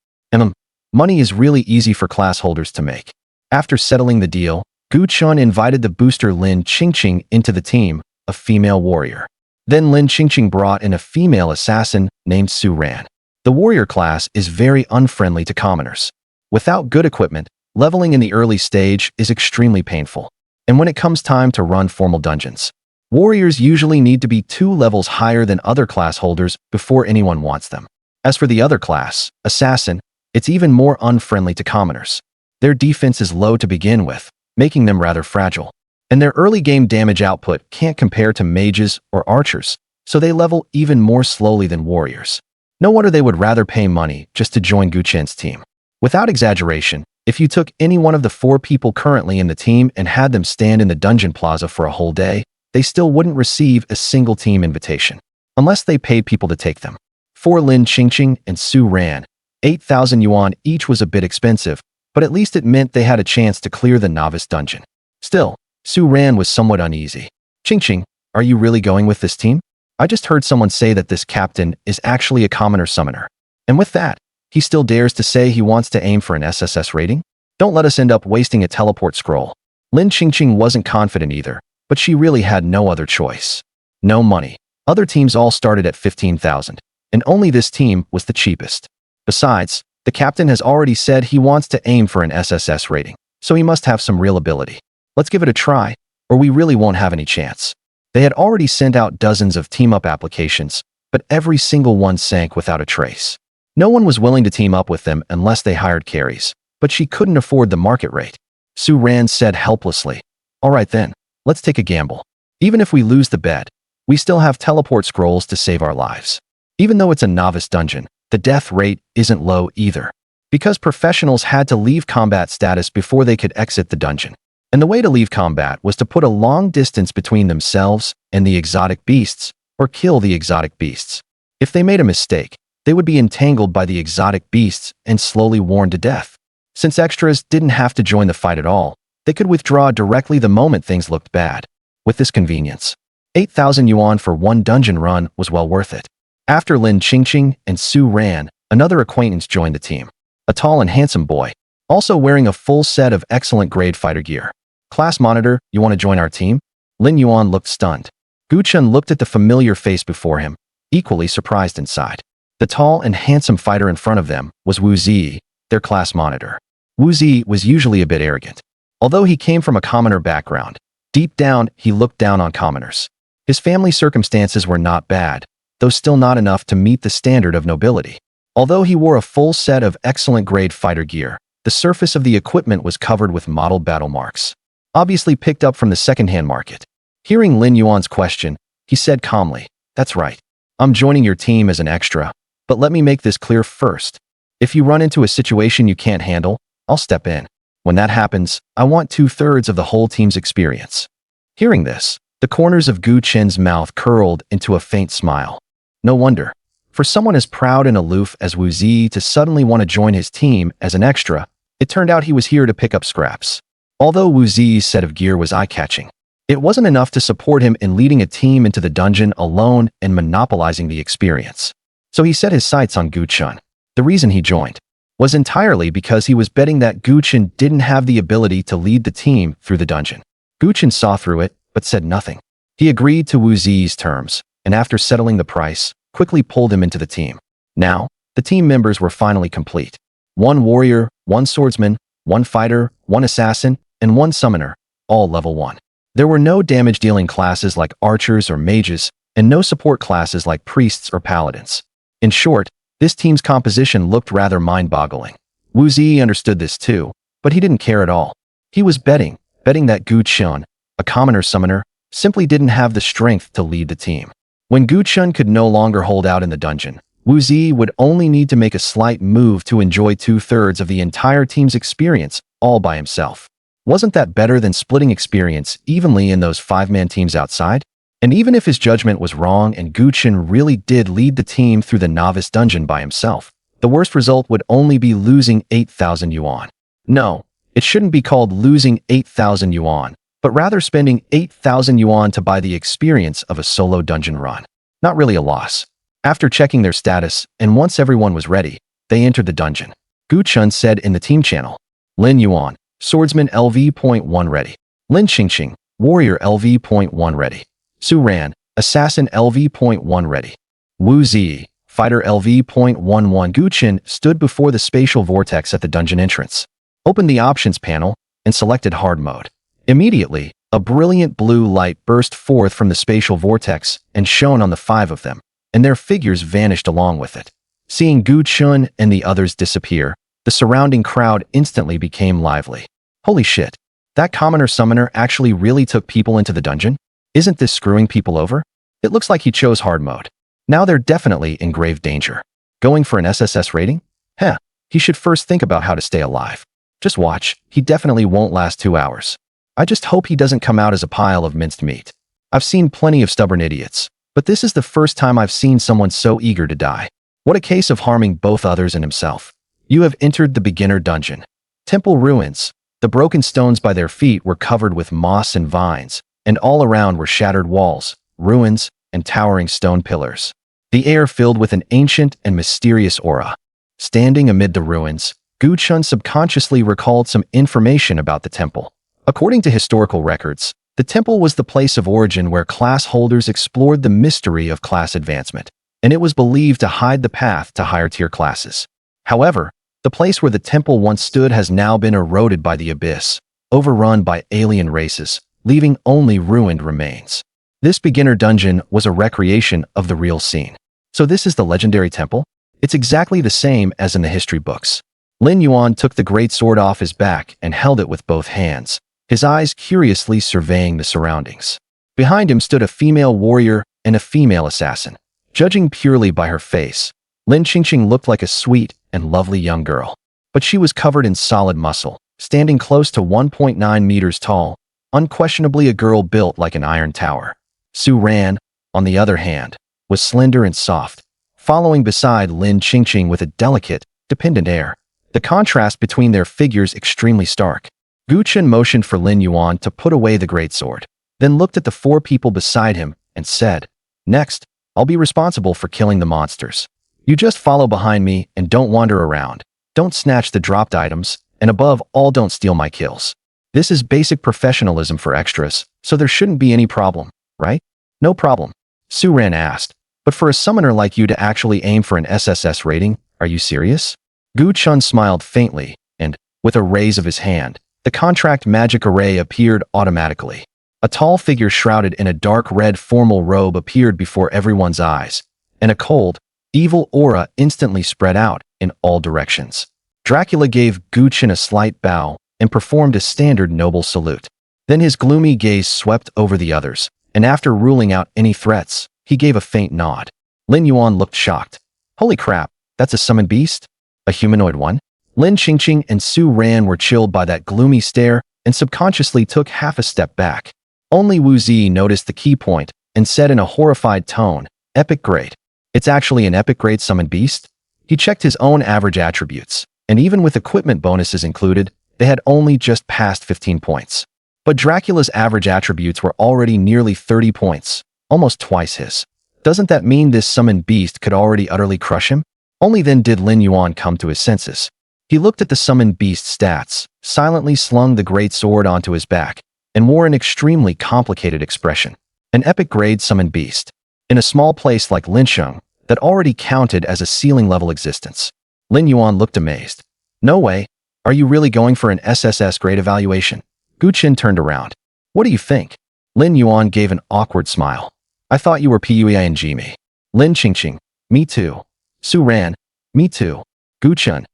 Money is really easy for class holders to make. After settling the deal, Gu Chen invited the booster Lin Qingqing into the team, a female warrior. Then Lin Qingqing brought in a female assassin named Su Ran. The warrior class is very unfriendly to commoners. Without good equipment, leveling in the early stage is extremely painful. And when it comes time to run formal dungeons, warriors usually need to be 2 levels higher than other class holders before anyone wants them. As for the other class, assassin, it's even more unfriendly to commoners. Their defense is low to begin with, making them rather fragile. And their early game damage output can't compare to mages or archers, so they level even more slowly than warriors. No wonder they would rather pay money just to join Gu Chen's team. Without exaggeration, if you took any one of the 4 people currently in the team and had them stand in the dungeon plaza for a whole day, they still wouldn't receive a single team invitation, unless they paid people to take them. For Lin Qingqing and Su Ran, 8,000 yuan each was a bit expensive, but at least it meant they had a chance to clear the novice dungeon. Still, Su Ran was somewhat uneasy. Qingqing, are you really going with this team? I just heard someone say that this captain is actually a commoner summoner. And with that, he still dares to say he wants to aim for an SSS rating? Don't let us end up wasting a teleport scroll. Lin Qingqing wasn't confident either, but she really had no other choice. No money. Other teams all started at 15,000, and only this team was the cheapest. Besides, the captain has already said he wants to aim for an SSS rating, so he must have some real ability. Let's give it a try, or we really won't have any chance. They had already sent out dozens of team-up applications, but every single one sank without a trace. No one was willing to team up with them unless they hired carries, but she couldn't afford the market rate. Su Ran said helplessly, "All right then, let's take a gamble. Even if we lose the bet, we still have teleport scrolls to save our lives." Even though it's a novice dungeon, the death rate isn't low either, because professionals had to leave combat status before they could exit the dungeon. And the way to leave combat was to put a long distance between themselves and the exotic beasts, or kill the exotic beasts. If they made a mistake, they would be entangled by the exotic beasts and slowly worn to death. Since extras didn't have to join the fight at all, they could withdraw directly the moment things looked bad. With this convenience, 8,000 yuan for one dungeon run was well worth it. After Lin Qingqing and Su Ran, another acquaintance joined the team. A tall and handsome boy, also wearing a full set of excellent grade fighter gear. "Class monitor, you want to join our team?" Lin Yuan looked stunned. Gu Chen looked at the familiar face before him, equally surprised inside. The tall and handsome fighter in front of them was Wu Zi, their class monitor. Wu Zi was usually a bit arrogant. Although he came from a commoner background, deep down he looked down on commoners. His family circumstances were not bad, though still not enough to meet the standard of nobility. Although he wore a full set of excellent grade fighter gear, the surface of the equipment was covered with mottled battle marks, obviously picked up from the second-hand market. Hearing Lin Yuan's question, he said calmly, "That's right. I'm joining your team as an extra, but let me make this clear first. If you run into a situation you can't handle, I'll step in. When that happens, I want 2/3 of the whole team's experience." Hearing this, the corners of Gu Chen's mouth curled into a faint smile. No wonder. For someone as proud and aloof as Wu Zi to suddenly want to join his team as an extra, it turned out he was here to pick up scraps. Although Wu Zi's set of gear was eye-catching, it wasn't enough to support him in leading a team into the dungeon alone and monopolizing the experience. So he set his sights on Gu Chen. The reason he joined was entirely because he was betting that Gu Chen didn't have the ability to lead the team through the dungeon. Gu Chen saw through it, but said nothing. He agreed to Wu Zi's terms, and after settling the price, quickly pulled him into the team. Now, the team members were finally complete. 1 warrior, 1 swordsman, 1 fighter, 1 assassin, and 1 summoner, all level 1. There were no damage-dealing classes like archers or mages, and no support classes like priests or paladins. In short, this team's composition looked rather mind-boggling. Wu Zi understood this too, but he didn't care at all. He was betting that Gu Chen, a commoner summoner, simply didn't have the strength to lead the team. When Gu Chen could no longer hold out in the dungeon, Wu Zi would only need to make a slight move to enjoy 2/3 of the entire team's experience all by himself. Wasn't that better than splitting experience evenly in those 5-man teams outside? And even if his judgment was wrong and Gu Chen really did lead the team through the novice dungeon by himself, the worst result would only be losing 8,000 yuan. No, it shouldn't be called losing 8,000 yuan, but rather spending 8,000 yuan to buy the experience of a solo dungeon run. Not really a loss. After checking their status, and once everyone was ready, they entered the dungeon. Gu Chen said in the team channel, Lin Yuan, Swordsman LV.1 ready. Lin Qingqing, Warrior LV.1 ready. Su Ran, Assassin LV.1 ready. Wu Zi, Fighter LV.11. Gu Chen stood before the spatial vortex at the dungeon entrance, opened the options panel, and selected hard mode. Immediately, a brilliant blue light burst forth from the spatial vortex and shone on the 5 of them, and their figures vanished along with it. Seeing Gu Chen and the others disappear, the surrounding crowd instantly became lively. Holy shit! That commoner summoner actually really took people into the dungeon? Isn't this screwing people over? It looks like he chose hard mode. Now they're definitely in grave danger. Going for an SSS rating? Heh, he should first think about how to stay alive. Just watch, he definitely won't last 2 hours. I just hope he doesn't come out as a pile of minced meat. I've seen plenty of stubborn idiots, but this is the first time I've seen someone so eager to die. What a case of harming both others and himself. You have entered the beginner dungeon. Temple ruins. The broken stones by their feet were covered with moss and vines, and all around were shattered walls, ruins, and towering stone pillars. The air filled with an ancient and mysterious aura. Standing amid the ruins, Gu Chen subconsciously recalled some information about the temple. According to historical records, the temple was the place of origin where class holders explored the mystery of class advancement, and it was believed to hide the path to higher-tier classes. However, the place where the temple once stood has now been eroded by the abyss, overrun by alien races, leaving only ruined remains. This beginner dungeon was a recreation of the real scene. So this is the legendary temple? It's exactly the same as in the history books. Lin Yuan took the great sword off his back and held it with both hands, his eyes curiously surveying the surroundings. Behind him stood a female warrior and a female assassin. Judging purely by her face, Lin Qingqing looked like a sweet and lovely young girl. But she was covered in solid muscle, standing close to 1.9 meters tall, unquestionably a girl built like an iron tower. Su Ran, on the other hand, was slender and soft, following beside Lin Qingqing with a delicate, dependent air. The contrast between their figures extremely stark. Gu Chen motioned for Lin Yuan to put away the greatsword, then looked at the 4 people beside him and said, Next, I'll be responsible for killing the monsters. You just follow behind me and don't wander around. Don't snatch the dropped items, and above all don't steal my kills. This is basic professionalism for extras, so there shouldn't be any problem, right? No problem. Su Ran asked, but for a summoner like you to actually aim for an SSS rating, are you serious? Gu Chen smiled faintly, and, with a raise of his hand, the contract magic array appeared automatically. A tall figure shrouded in a dark red formal robe appeared before everyone's eyes, and a cold, evil aura instantly spread out in all directions. Dracula gave Gu Chen a slight bow and performed a standard noble salute. Then his gloomy gaze swept over the others, and after ruling out any threats, he gave a faint nod. Lin Yuan looked shocked. Holy crap, that's a summoned beast? A humanoid one? Lin Qingqing and Su Ran were chilled by that gloomy stare and subconsciously took half a step back. Only Wu Zi noticed the key point and said in a horrified tone, Epic grade. It's actually an epic grade summoned beast? He checked his own average attributes, and even with equipment bonuses included, they had only just passed 15 points. But Dracula's average attributes were already nearly 30 points, almost twice his. Doesn't that mean this summoned beast could already utterly crush him? Only then did Lin Yuan come to his senses. He looked at the summoned beast's stats, silently slung the great sword onto his back, and wore an extremely complicated expression. An epic grade summoned beast. In a small place like Linsheng, that already counted as a ceiling-level existence. Lin Yuan looked amazed. No way. Are you really going for an SSS grade evaluation? Gu Chen turned around. What do you think? Lin Yuan gave an awkward smile. I thought you were Puing me. Lin Qingqing. Me too. Su Ran. Me too. Gu Chen.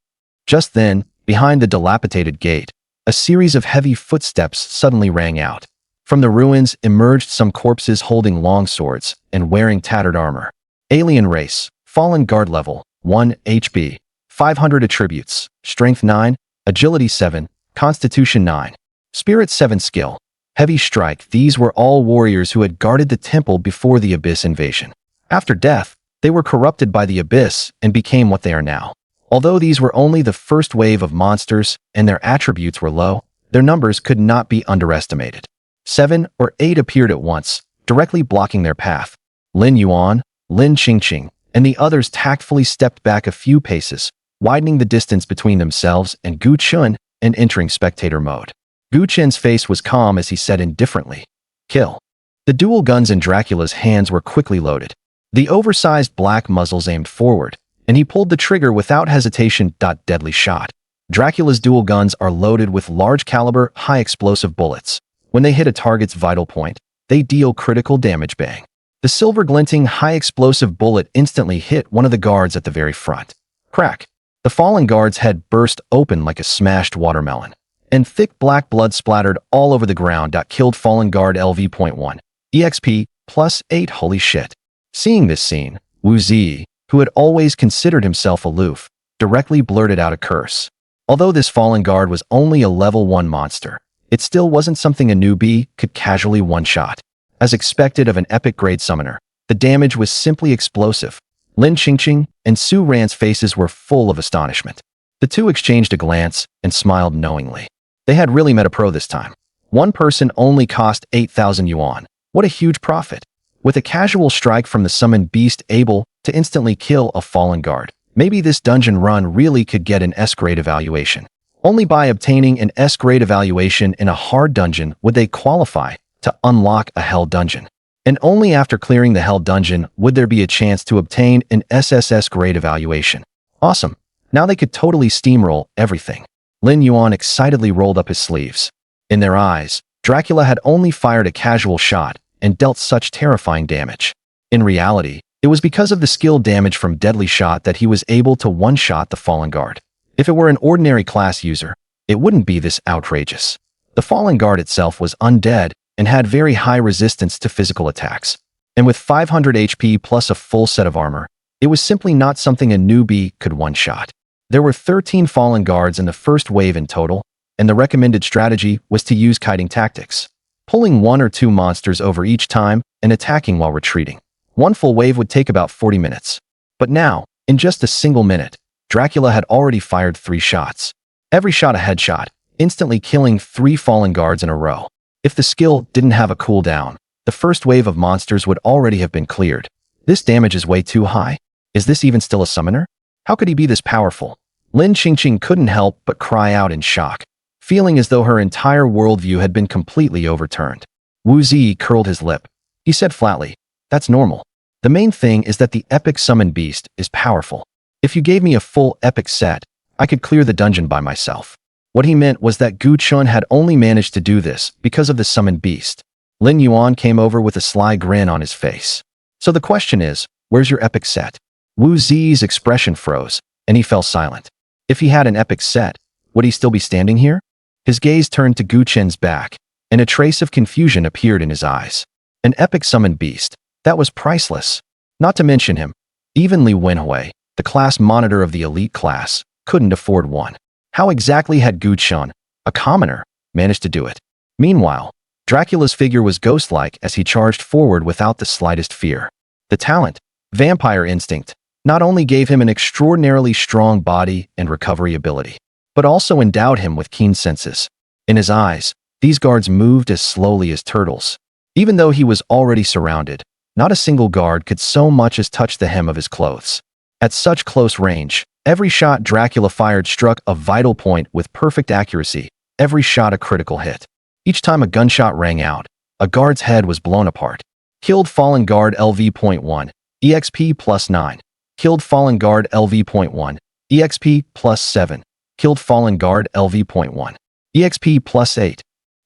Just then, behind the dilapidated gate, a series of heavy footsteps suddenly rang out. From the ruins emerged some corpses holding long swords and wearing tattered armor. Alien race, fallen guard level, 1 HP, 500 attributes, strength 9, agility 7, constitution 9, spirit 7 skill, Heavy Strike. These were all warriors who had guarded the temple before the Abyss invasion. After death, they were corrupted by the Abyss and became what they are now. Although these were only the first wave of monsters and their attributes were low, their numbers could not be underestimated. 7 or 8 appeared at once, directly blocking their path. Lin Yuan, Lin Qingqing, and the others tactfully stepped back a few paces, widening the distance between themselves and Gu Chun and entering spectator mode. Gu Chen's face was calm as he said indifferently, "Kill." The dual guns in Dracula's hands were quickly loaded. The oversized black muzzles aimed forward, and he pulled the trigger without hesitation. Deadly shot. Dracula's dual guns are loaded with large-caliber, high-explosive bullets. When they hit a target's vital point, they deal critical damage. Bang. The silver-glinting, high-explosive bullet instantly hit one of the guards at the very front. Crack. The fallen guard's head burst open like a smashed watermelon, and thick black blood splattered all over the ground. Killed fallen guard LV.1. EXP +8. Holy shit. Seeing this scene, Wu Zi, who had always considered himself aloof, directly blurted out a curse. Although this fallen guard was only a level 1 monster, it still wasn't something a newbie could casually one-shot. As expected of an epic-grade summoner, the damage was simply explosive. Lin Qingqing and Su Ran's faces were full of astonishment. The two exchanged a glance and smiled knowingly. They had really met a pro this time. One person only cost 8,000 yuan. What a huge profit. With a casual strike from the summoned beast able to instantly kill a fallen guard, maybe this dungeon run really could get an S-grade evaluation. Only by obtaining an S-grade evaluation in a hard dungeon would they qualify to unlock a Hell dungeon. And only after clearing the Hell dungeon would there be a chance to obtain an SSS grade evaluation. Awesome. Now they could totally steamroll everything. Lin Yuan excitedly rolled up his sleeves. In their eyes, Dracula had only fired a casual shot and dealt such terrifying damage. In reality, it was because of the skill damage from deadly shot that he was able to one-shot the fallen guard. If it were an ordinary class user, it wouldn't be this outrageous. The fallen guard itself was undead and had very high resistance to physical attacks. And with 500 HP plus a full set of armor, it was simply not something a newbie could one-shot. There were 13 fallen guards in the first wave in total, and the recommended strategy was to use kiting tactics, pulling 1 or 2 monsters over each time and attacking while retreating. One full wave would take about 40 minutes. But now, in just a single minute, Dracula had already fired 3 shots. Every shot a headshot, instantly killing 3 fallen guards in a row. If the skill didn't have a cooldown, the first wave of monsters would already have been cleared. This damage is way too high. Is this even still a summoner? How could he be this powerful? Lin Qingqing couldn't help but cry out in shock, feeling as though her entire worldview had been completely overturned. Wu Zi curled his lip. He said flatly, "That's normal. The main thing is that the epic summon beast is powerful. If you gave me a full epic set, I could clear the dungeon by myself." What he meant was that Gu Chun had only managed to do this because of the summoned beast. Lin Yuan came over with a sly grin on his face. "So the question is, where's your epic set?" Wu Zi's expression froze, and he fell silent. If he had an epic set, would he still be standing here? His gaze turned to Gu Chen's back, and a trace of confusion appeared in his eyes. An epic summoned beast. That was priceless. Not to mention him. Even Li Wenhui, the class monitor of the elite class, couldn't afford one. How exactly had Gu Chun, a commoner, managed to do it? Meanwhile, Dracula's figure was ghost-like as he charged forward without the slightest fear. The talent, vampire instinct, not only gave him an extraordinarily strong body and recovery ability, but also endowed him with keen senses. In his eyes, these guards moved as slowly as turtles. Even though he was already surrounded, not a single guard could so much as touch the hem of his clothes. At such close range, every shot Dracula fired struck a vital point with perfect accuracy, every shot a critical hit. Each time a gunshot rang out, a guard's head was blown apart. Killed fallen guard LV.1, EXP +9. Killed fallen guard LV.1, EXP +7. Killed fallen guard LV.1, EXP +8.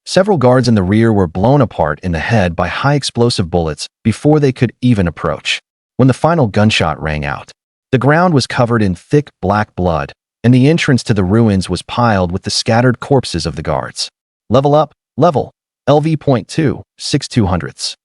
Several guards in the rear were blown apart in the head by high explosive bullets before they could even approach. When the final gunshot rang out, the ground was covered in thick black blood, and the entrance to the ruins was piled with the scattered corpses of the guards. Level up, level, LV.2, 6200s.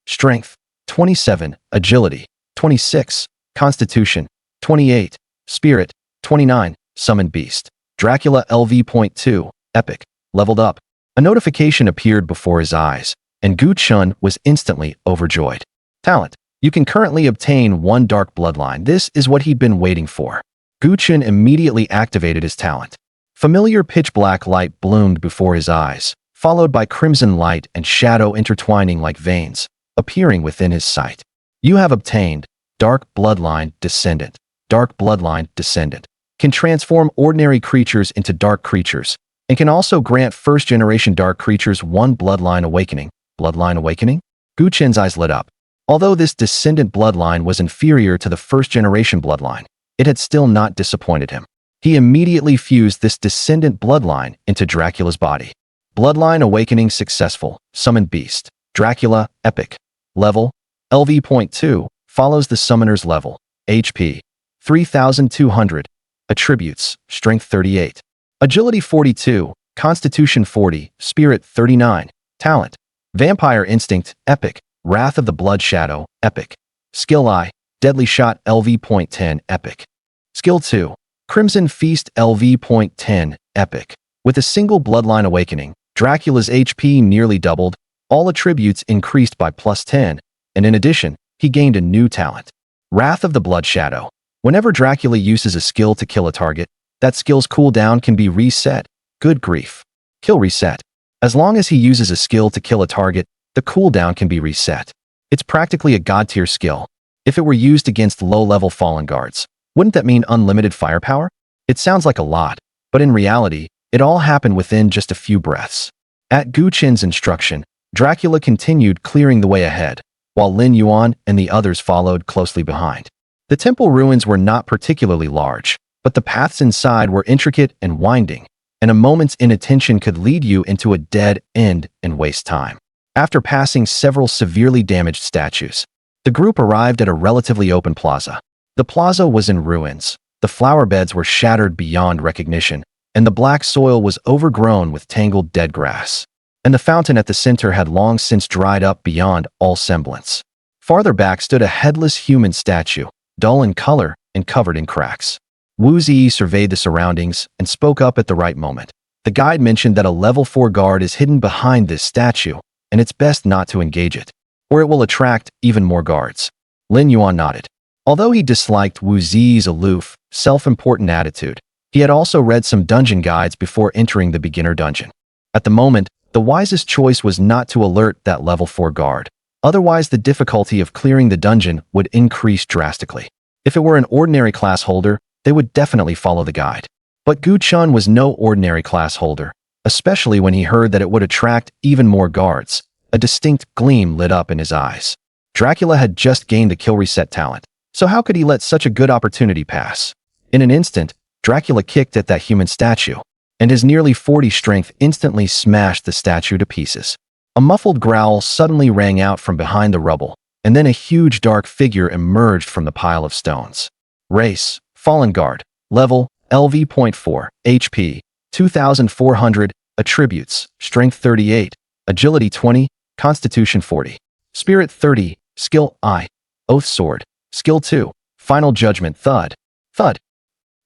Strength, 27, Agility, 26, Constitution, 28, Spirit, 29, Summoned Beast. Dracula LV.2, Epic, leveled up. A notification appeared before his eyes, and Gu Chun was instantly overjoyed. Talent. You can currently obtain one dark bloodline. This is what he'd been waiting for. Gu Chun immediately activated his talent. Familiar pitch-black light bloomed before his eyes, followed by crimson light and shadow intertwining like veins, appearing within his sight. You have obtained Dark Bloodline Descendant. Dark Bloodline Descendant can transform ordinary creatures into dark creatures, and can also grant first-generation dark creatures one Bloodline Awakening. Bloodline Awakening? Gu Chun's eyes lit up. Although this descendant bloodline was inferior to the first-generation bloodline, it had still not disappointed him. He immediately fused this descendant bloodline into Dracula's body. Bloodline Awakening successful. Summoned Beast. Dracula, Epic. Level, LV.2, follows the Summoner's level. HP, 3,200. Attributes, Strength 38. Agility 42, Constitution 40, Spirit 39. Talent, Vampire Instinct, Epic. Wrath of the Blood Shadow, Epic. Skill I, Deadly Shot LV.10, Epic. Skill 2, Crimson Feast LV.10, Epic. With a single Bloodline Awakening, Dracula's HP nearly doubled, all attributes increased by +10, and in addition, he gained a new talent. Wrath of the Blood Shadow. Whenever Dracula uses a skill to kill a target, that skill's cooldown can be reset. Good grief. Kill reset. As long as he uses a skill to kill a target, the cooldown can be reset. It's practically a god-tier skill. If it were used against low-level fallen guards, wouldn't that mean unlimited firepower? It sounds like a lot, but in reality, it all happened within just a few breaths. At Gu Chun's instruction, Dracula continued clearing the way ahead, while Lin Yuan and the others followed closely behind. The temple ruins were not particularly large, but the paths inside were intricate and winding, and a moment's inattention could lead you into a dead end and waste time. After passing several severely damaged statues, the group arrived at a relatively open plaza. The plaza was in ruins, the flower beds were shattered beyond recognition, and the black soil was overgrown with tangled dead grass. And the fountain at the center had long since dried up beyond all semblance. Farther back stood a headless human statue, dull in color and covered in cracks. Wu Zi surveyed the surroundings and spoke up at the right moment. The guide mentioned that a level 4 guard is hidden behind this statue, and it's best not to engage it, or it will attract even more guards. Lin Yuan nodded. Although he disliked Wu Zi's aloof, self-important attitude, he had also read some dungeon guides before entering the beginner dungeon. At the moment, the wisest choice was not to alert that level 4 guard. Otherwise, the difficulty of clearing the dungeon would increase drastically. If it were an ordinary class holder, they would definitely follow the guide. But Gu Chun was no ordinary class holder, especially when he heard that it would attract even more guards. A distinct gleam lit up in his eyes. Dracula had just gained the kill reset talent, so how could he let such a good opportunity pass? In an instant, Dracula kicked at that human statue, and his nearly 40 strength instantly smashed the statue to pieces. A muffled growl suddenly rang out from behind the rubble, and then a huge dark figure emerged from the pile of stones. Race, Fallen Guard, Level, LV.4, HP, 2,400, Attributes, Strength 38, Agility 20, Constitution 40, Spirit 30, Skill I, Oath Sword, Skill 2, Final Judgment Thud, Thud.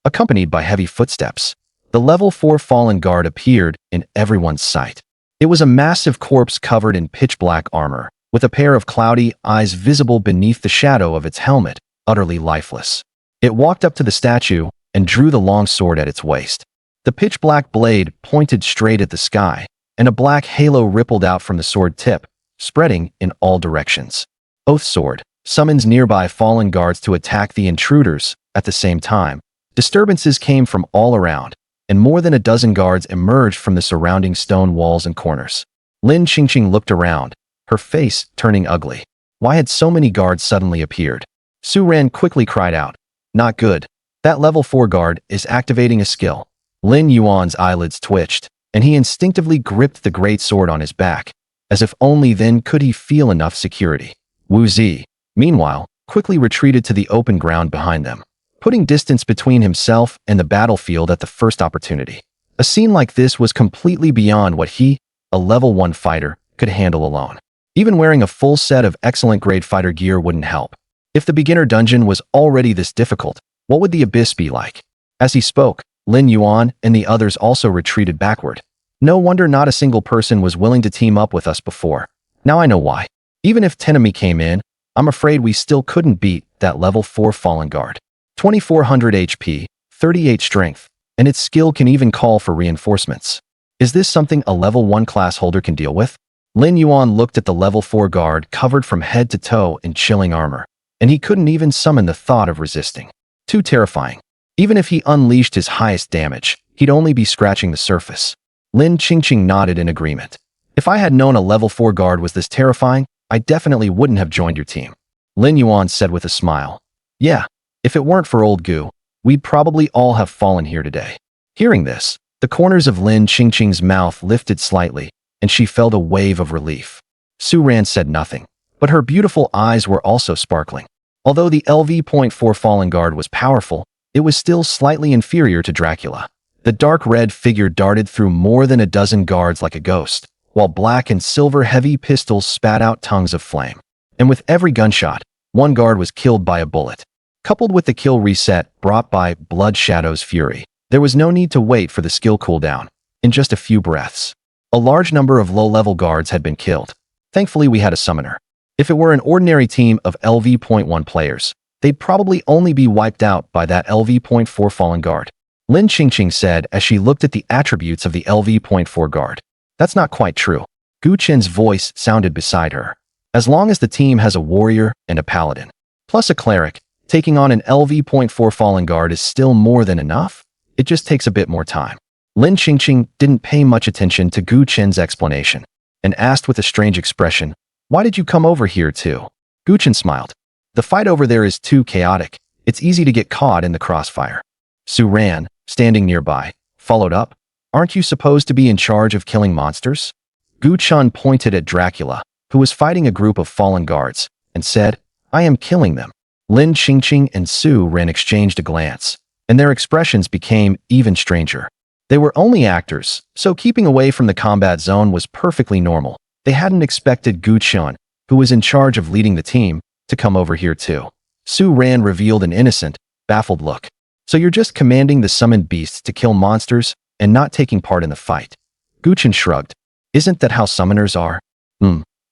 Accompanied by heavy footsteps, the Level 4 Fallen Guard appeared in everyone's sight. It was a massive corpse covered in pitch-black armor, with a pair of cloudy eyes visible beneath the shadow of its helmet, utterly lifeless. It walked up to the statue and drew the long sword at its waist. The pitch-black blade pointed straight at the sky, and a black halo rippled out from the sword tip, spreading in all directions. Oath Sword summons nearby fallen guards to attack the intruders. At the same time, disturbances came from all around, and more than a dozen guards emerged from the surrounding stone walls and corners. Lin Qingqing looked around, her face turning ugly. Why had so many guards suddenly appeared? Su Ren quickly cried out, "Not good. That level 4 guard is activating a skill." Lin Yuan's eyelids twitched, and he instinctively gripped the great sword on his back, as if only then could he feel enough security. Wu Zi, meanwhile, quickly retreated to the open ground behind them, putting distance between himself and the battlefield at the first opportunity. A scene like this was completely beyond what he, a level 1 fighter, could handle alone. Even wearing a full set of excellent grade fighter gear wouldn't help. If the beginner dungeon was already this difficult, what would the abyss be like? As he spoke, Lin Yuan and the others also retreated backward. No wonder not a single person was willing to team up with us before. Now I know why. Even if Tenemi came in, I'm afraid we still couldn't beat that level 4 Fallen Guard. 2400 HP, 38 strength, and its skill can even call for reinforcements. Is this something a level 1 class holder can deal with? Lin Yuan looked at the level 4 guard covered from head to toe in chilling armor, and he couldn't even summon the thought of resisting. Too terrifying. Even if he unleashed his highest damage, he'd only be scratching the surface. Lin Qingqing nodded in agreement. If I had known a level 4 guard was this terrifying, I definitely wouldn't have joined your team. Lin Yuan said with a smile. Yeah, if it weren't for old Gu, we'd probably all have fallen here today. Hearing this, the corners of Lin Qingqing's mouth lifted slightly, and she felt a wave of relief. Su Ran said nothing, but her beautiful eyes were also sparkling. Although the LV.4 Fallen Guard was powerful, it was still slightly inferior to Dracula. The dark red figure darted through more than a dozen guards like a ghost, while black and silver heavy pistols spat out tongues of flame. And with every gunshot, one guard was killed by a bullet. Coupled with the kill reset brought by Blood Shadow's fury, there was no need to wait for the skill cooldown. In just a few breaths, a large number of low-level guards had been killed. Thankfully, we had a summoner. If it were an ordinary team of LV.1 players, they'd probably only be wiped out by that LV.4 Fallen Guard. Lin Qingqing said as she looked at the attributes of the LV.4 guard. That's not quite true. Gu Chen's voice sounded beside her. As long as the team has a warrior and a paladin, plus a cleric, taking on an LV.4 Fallen Guard is still more than enough. It just takes a bit more time. Lin Qingqing didn't pay much attention to Gu Chen's explanation and asked with a strange expression, "Why did you come over here too?" Gu Chen smiled. "The fight over there is too chaotic. It's easy to get caught in the crossfire." Su Ran, standing nearby, followed up, "Aren't you supposed to be in charge of killing monsters?" Gu Chen pointed at Dracula, who was fighting a group of fallen guards, and said, "I am killing them." Lin Qingqing and Su Ran exchanged a glance, and their expressions became even stranger. They were only actors, so keeping away from the combat zone was perfectly normal. They hadn't expected Gu Chen, who was in charge of leading the team, to come over here too. Su Ran revealed an innocent, baffled look. "So you're just commanding the summoned beasts to kill monsters and not taking part in the fight?" Gu Chen shrugged. "Isn't that how summoners are?"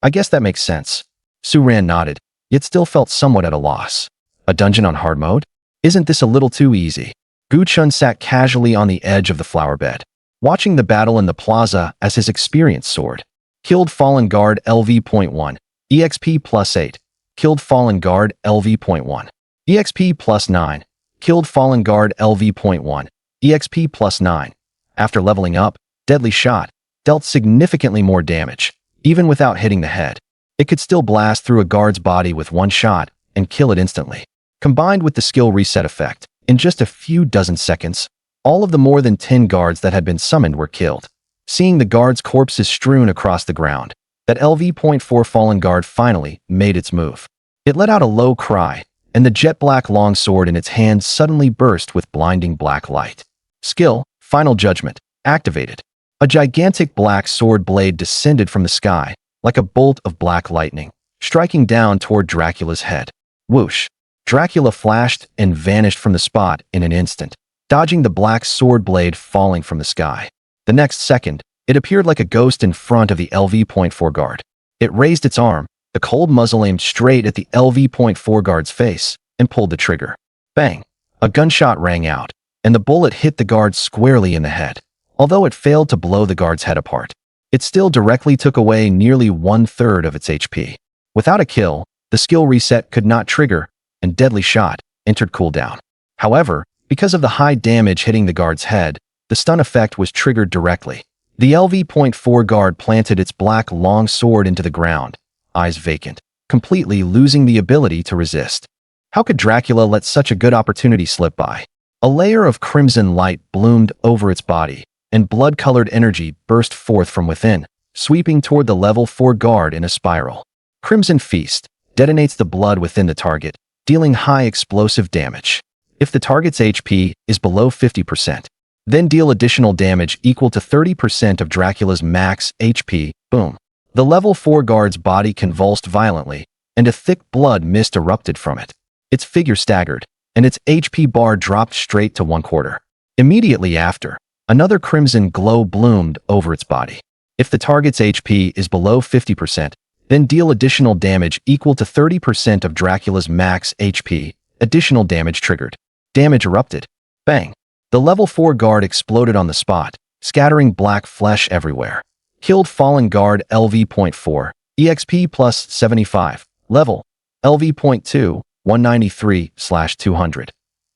I guess that makes sense." Su Ran nodded, yet still felt somewhat at a loss. "A dungeon on hard mode? Isn't this a little too easy?" Gu Chen sat casually on the edge of the flower bed, watching the battle in the plaza as his experience soared. Killed Fallen Guard LV.1, EXP plus 8. Killed Fallen Guard LV.1, EXP plus 9. Killed Fallen Guard LV.1, EXP plus 9. After leveling up, Deadly Shot dealt significantly more damage, even without hitting the head. It could still blast through a guard's body with one shot and kill it instantly. Combined with the skill reset effect, in just a few dozen seconds, all of the more than 10 guards that had been summoned were killed. Seeing the guards' corpses strewn across the ground, that LV.4 Fallen Guard finally made its move. It let out a low cry, and the jet black longsword in its hand suddenly burst with blinding black light. Skill, Final Judgment, activated. A gigantic black sword blade descended from the sky, like a bolt of black lightning, striking down toward Dracula's head. Whoosh! Dracula flashed and vanished from the spot in an instant, dodging the black sword blade falling from the sky. The next second, it appeared like a ghost in front of the LV.4 guard. It raised its arm, the cold muzzle aimed straight at the LV.4 guard's face, and pulled the trigger. Bang! A gunshot rang out, and the bullet hit the guard squarely in the head. Although it failed to blow the guard's head apart, it still directly took away nearly 1/3 of its HP. Without a kill, the skill reset could not trigger, and Deadly Shot entered cooldown. However, because of the high damage hitting the guard's head, the stun effect was triggered directly. The LV.4 guard planted its black long sword into the ground, eyes vacant, completely losing the ability to resist. How could Dracula let such a good opportunity slip by? A layer of crimson light bloomed over its body, and blood-colored energy burst forth from within, sweeping toward the level 4 guard in a spiral. Crimson Feast detonates the blood within the target, dealing high explosive damage. If the target's HP is below 50%, then deal additional damage equal to 30% of Dracula's max HP. Boom. The level 4 guard's body convulsed violently, and a thick blood mist erupted from it. Its figure staggered, and its HP bar dropped straight to 1/4. Immediately after, Another crimson glow bloomed over its body. If the target's HP is below 50%, then deal additional damage equal to 30% of Dracula's max HP. Additional damage triggered. Damage erupted. Bang. The level 4 guard exploded on the spot, scattering black flesh everywhere. Killed fallen guard LV.4, EXP plus 75. Level. LV.2, 193/200.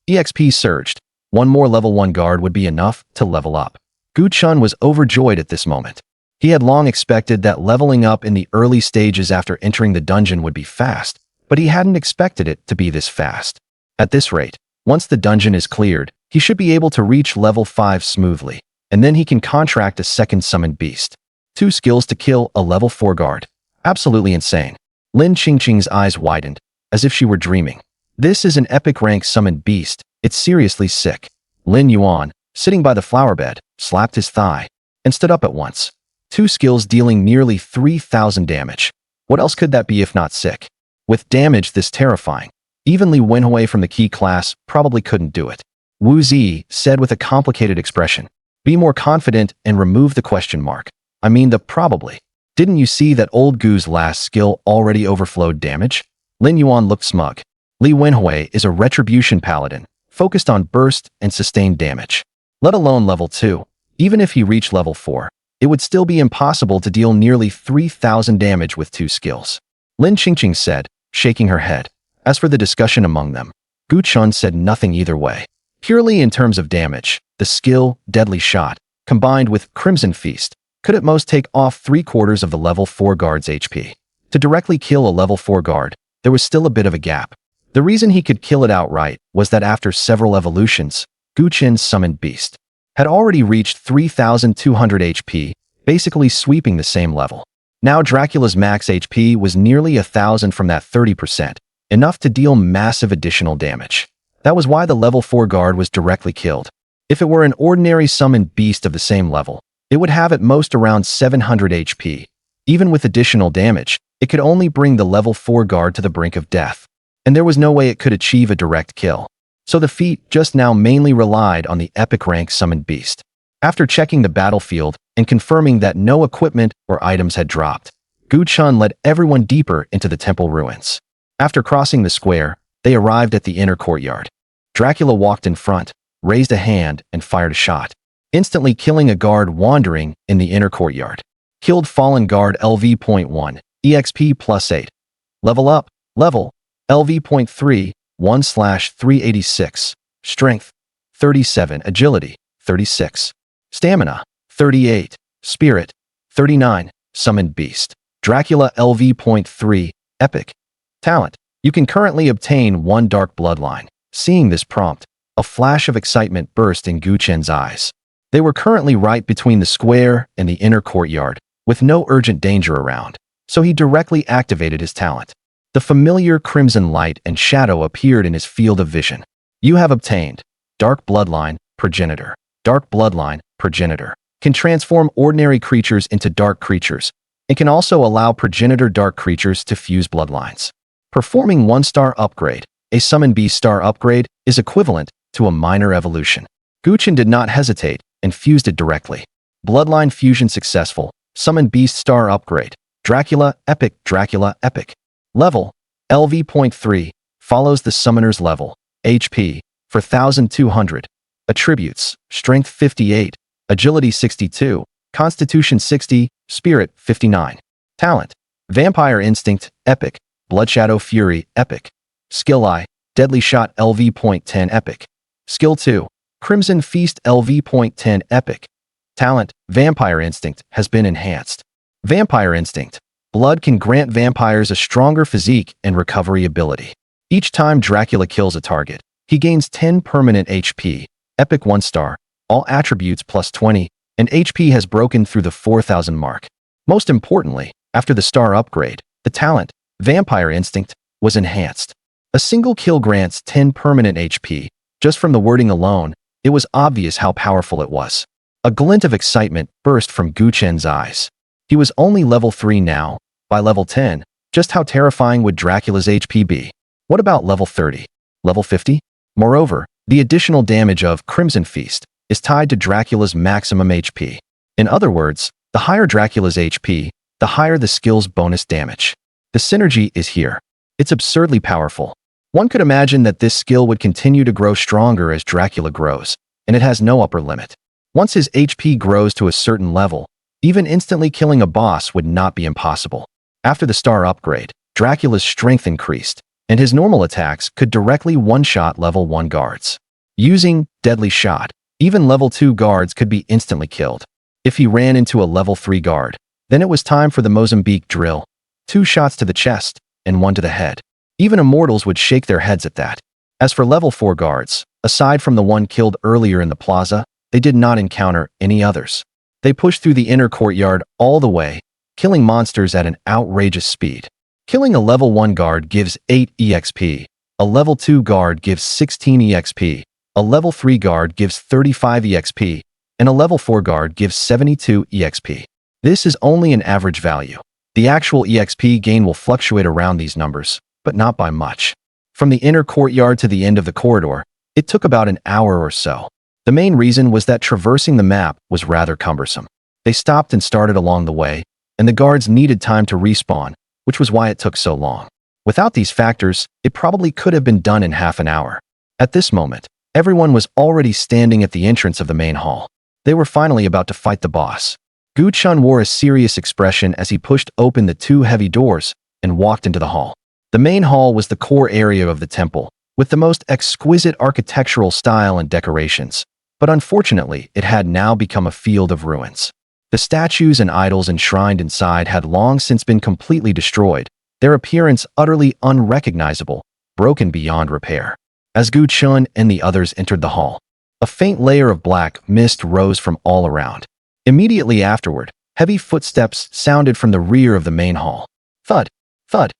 EXP surged. One more level 1 guard would be enough to level up. Gu Chun was overjoyed at this moment. He had long expected that leveling up in the early stages after entering the dungeon would be fast, but he hadn't expected it to be this fast. At this rate, once the dungeon is cleared, he should be able to reach level 5 smoothly, and then he can contract a second summoned beast. 2 skills to kill a level 4 guard. Absolutely insane. Lin Qingqing's eyes widened, as if she were dreaming. This is an epic rank summoned beast. It's seriously sick. Lin Yuan, sitting by the flower bed, slapped his thigh and stood up at once. 2 skills dealing nearly 3,000 damage. What else could that be if not sick? With damage this terrifying, even Li Wenhui from the key class probably couldn't do it. Wu Zi said with a complicated expression. Be more confident and remove the question mark. I mean the probably. Didn't you see that old Gu's last skill already overflowed damage? Lin Yuan looked smug. Li Wenhui is a retribution paladin, focused on burst and sustained damage. Let alone level 2. Even if he reached level 4, it would still be impossible to deal nearly 3,000 damage with 2 skills. Lin Qingqing said, shaking her head. As for the discussion among them, Gu Chun said nothing either way. Purely in terms of damage, the skill, Deadly Shot, combined with Crimson Feast, could at most take off 3/4 of the level 4 guard's HP. To directly kill a level 4 guard, there was still a bit of a gap. The reason he could kill it outright was that after several evolutions, Gu Chen's summoned beast had already reached 3,200 HP, basically sweeping the same level. Now Dracula's max HP was nearly 1,000 from that 30%, enough to deal massive additional damage. That was why the level 4 guard was directly killed. If it were an ordinary summoned beast of the same level, it would have at most around 700 HP. Even with additional damage, it could only bring the level 4 guard to the brink of death, and there was no way it could achieve a direct kill. So the feat just now mainly relied on the epic rank summoned beast. After checking the battlefield and confirming that no equipment or items had dropped, Gu Chun led everyone deeper into the temple ruins. After crossing the square, they arrived at the inner courtyard. Dracula walked in front, raised a hand, and fired a shot, instantly killing a guard wandering in the inner courtyard. Killed fallen guard LV.1, EXP plus 8. Level up, level, LV.3, 1/386. Strength, 37. Agility, 36. Stamina, 38. Spirit, 39. Summoned Beast. Dracula LV.3, Epic. Talent. You can currently obtain 1 Dark Bloodline. Seeing this prompt, a flash of excitement burst in Gu Chen's eyes. They were currently right between the square and the inner courtyard, with no urgent danger around, so he directly activated his talent. The familiar crimson light and shadow appeared in his field of vision. You have obtained Dark Bloodline, Progenitor. Dark Bloodline, Progenitor can transform ordinary creatures into dark creatures and can also allow Progenitor dark creatures to fuse bloodlines. Performing 1-star upgrade, a Summon Beast star upgrade is equivalent to a minor evolution. Gu Chen did not hesitate and fused it directly. Bloodline fusion successful. Summon Beast star upgrade. Dracula Epic. Dracula Epic. Level, LV.3, follows the summoner's level. HP, 4,200. Attributes, Strength 58, Agility 62, Constitution 60, Spirit 59. Talent, Vampire Instinct, Epic. Bloodshadow Fury, Epic. Skill I, Deadly Shot LV.10 Epic. Skill 2, Crimson Feast LV.10 Epic. Talent, Vampire Instinct, has been enhanced. Vampire Instinct. Blood can grant vampires a stronger physique and recovery ability. Each time Dracula kills a target, he gains 10 permanent HP. Epic 1-star, all attributes plus 20, and HP has broken through the 4,000 mark. Most importantly, after the star upgrade, the talent, Vampire Instinct, was enhanced. A single kill grants 10 permanent HP. Just from the wording alone, it was obvious how powerful it was. A glint of excitement burst from Gu Chen's eyes. He was only level 3 now. By level 10, just how terrifying would Dracula's HP be? What about level 30? Level 50? Moreover, the additional damage of Crimson Feast is tied to Dracula's maximum HP. In other words, the higher Dracula's HP, the higher the skill's bonus damage. The synergy is here. It's absurdly powerful. One could imagine that this skill would continue to grow stronger as Dracula grows, and it has no upper limit. Once his HP grows to a certain level, even instantly killing a boss would not be impossible. After the star upgrade, Dracula's strength increased, and his normal attacks could directly one-shot level 1 guards. Using Deadly Shot, even level 2 guards could be instantly killed. If he ran into a level 3 guard, then it was time for the Mozambique drill. 2 shots to the chest, and 1 to the head. Even immortals would shake their heads at that. As for level 4 guards, aside from the one killed earlier in the plaza, they did not encounter any others. They pushed through the inner courtyard all the way, killing monsters at an outrageous speed. Killing a level 1 guard gives 8 EXP, a level 2 guard gives 16 EXP, a level 3 guard gives 35 EXP, and a level 4 guard gives 72 EXP. This is only an average value. The actual EXP gain will fluctuate around these numbers, but not by much. From the inner courtyard to the end of the corridor, it took about an hour or so. The main reason was that traversing the map was rather cumbersome. They stopped and started along the way, and the guards needed time to respawn, which was why it took so long. Without these factors, it probably could have been done in half an hour. At this moment, everyone was already standing at the entrance of the main hall. They were finally about to fight the boss. Gu Chun wore a serious expression as he pushed open the 2 heavy doors and walked into the hall. The main hall was the core area of the temple, with the most exquisite architectural style and decorations. But unfortunately, it had now become a field of ruins. The statues and idols enshrined inside had long since been completely destroyed, their appearance utterly unrecognizable, broken beyond repair. As Gu Chun and the others entered the hall, a faint layer of black mist rose from all around. Immediately afterward, heavy footsteps sounded from the rear of the main hall. Thud, thud.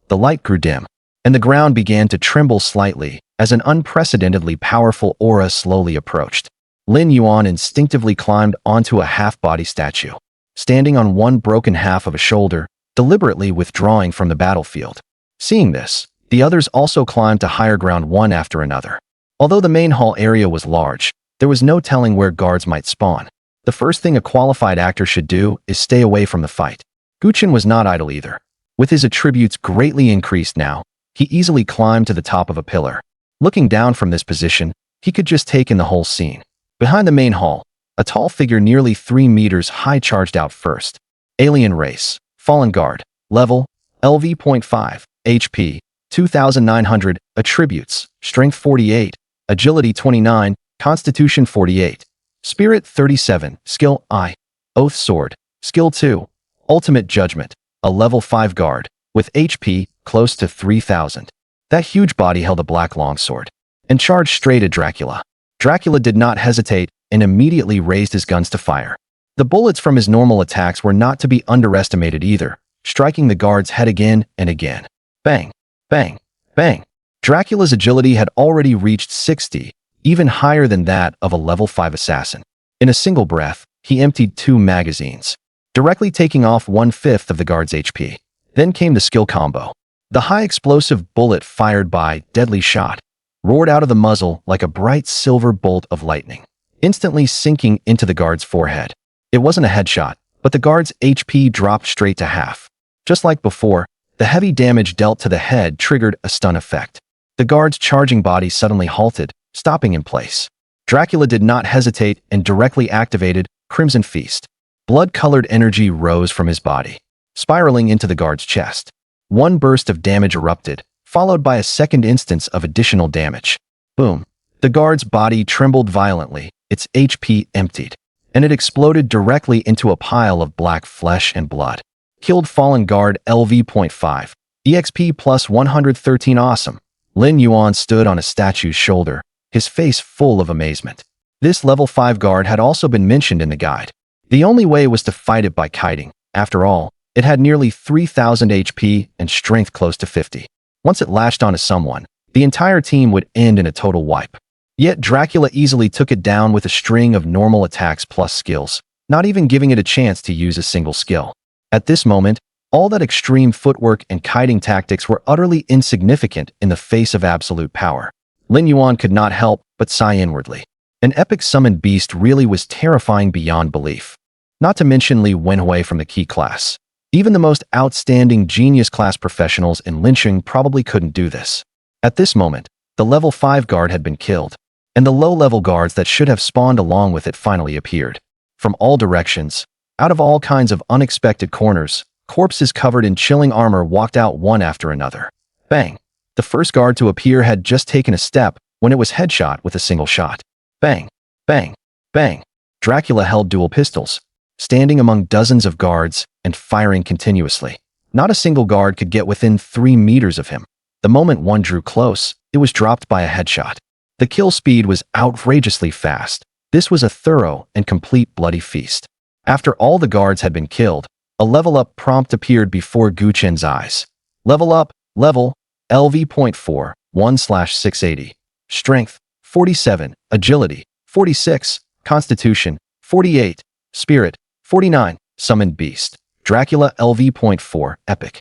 The light grew dim, and the ground began to tremble slightly as an unprecedentedly powerful aura slowly approached. Lin Yuan instinctively climbed onto a half-body statue, standing on one broken half of a shoulder, deliberately withdrawing from the battlefield. Seeing this, the others also climbed to higher ground one after another. Although the main hall area was large, there was no telling where guards might spawn. The first thing a qualified actor should do is stay away from the fight. Gu Chun was not idle either. With his attributes greatly increased now, he easily climbed to the top of a pillar. Looking down from this position, he could just take in the whole scene. Behind the main hall, a tall figure nearly 3 meters high charged out first. Alien race, fallen guard, level, LV.5, HP, 2,900, attributes, strength 48, agility 29, constitution 48. Spirit 37, skill I, Oath Sword, skill 2, Ultimate Judgment, a level 5 guard, with HP close to 3,000. That huge body held a black longsword, and charged straight at Dracula. Dracula did not hesitate and immediately raised his guns to fire. The bullets from his normal attacks were not to be underestimated either, striking the guard's head again and again. Bang, bang, bang. Dracula's agility had already reached 60, even higher than that of a level 5 assassin. In a single breath, he emptied 2 magazines, directly taking off 1/5 of the guard's HP. Then came the skill combo. The high explosive bullet fired by Deadly Shot roared out of the muzzle like a bright silver bolt of lightning, instantly sinking into the guard's forehead. It wasn't a headshot, but the guard's HP dropped straight to half. Just like before, the heavy damage dealt to the head triggered a stun effect. The guard's charging body suddenly halted, stopping in place. Dracula did not hesitate and directly activated Crimson Feast. Blood-colored energy rose from his body, spiraling into the guard's chest. One burst of damage erupted, followed by a second instance of additional damage. Boom. The guard's body trembled violently, its HP emptied, and it exploded directly into a pile of black flesh and blood. Killed fallen guard LV.5. EXP plus 113 awesome. Lin Yuan stood on a statue's shoulder, his face full of amazement. This level 5 guard had also been mentioned in the guide. The only way was to fight it by kiting. After all, it had nearly 3,000 HP and strength close to 50. Once it lashed onto someone, the entire team would end in a total wipe. Yet Dracula easily took it down with a string of normal attacks plus skills, not even giving it a chance to use a single skill. At this moment, all that extreme footwork and kiting tactics were utterly insignificant in the face of absolute power. Lin Yuan could not help but sigh inwardly. An epic summoned beast really was terrifying beyond belief. Not to mention Li Wenhui from the key class. Even the most outstanding genius class professionals in Linqing probably couldn't do this. At this moment, the level 5 guard had been killed, and the low-level guards that should have spawned along with it finally appeared. From all directions, out of all kinds of unexpected corners, corpses covered in chilling armor walked out one after another. Bang! The first guard to appear had just taken a step when it was headshot with a single shot. Bang! Bang! Bang! Dracula held dual pistols, standing among dozens of guards and firing continuously. Not a single guard could get within 3 meters of him. The moment one drew close, it was dropped by a headshot. The kill speed was outrageously fast. This was a thorough and complete bloody feast. After all the guards had been killed, a level up prompt appeared before Gu Chen's eyes. Level up, level, LV.4, 1/680. Strength, 47. Agility, 46. Constitution, 48. Spirit, 49. Summoned Beast. Dracula LV.4, Epic.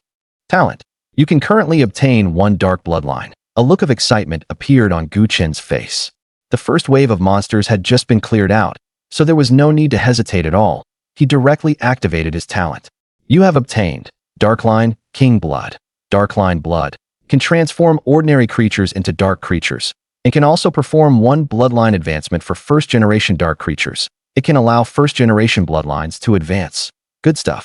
Talent. You can currently obtain 1 Dark Bloodline. A look of excitement appeared on Gu Chen's face. The first wave of monsters had just been cleared out, so there was no need to hesitate at all. He directly activated his talent. You have obtained Darkline, King Blood. Darkline Blood can transform ordinary creatures into dark creatures, and can also perform 1 bloodline advancement for first-generation dark creatures. It can allow first-generation bloodlines to advance. Good stuff.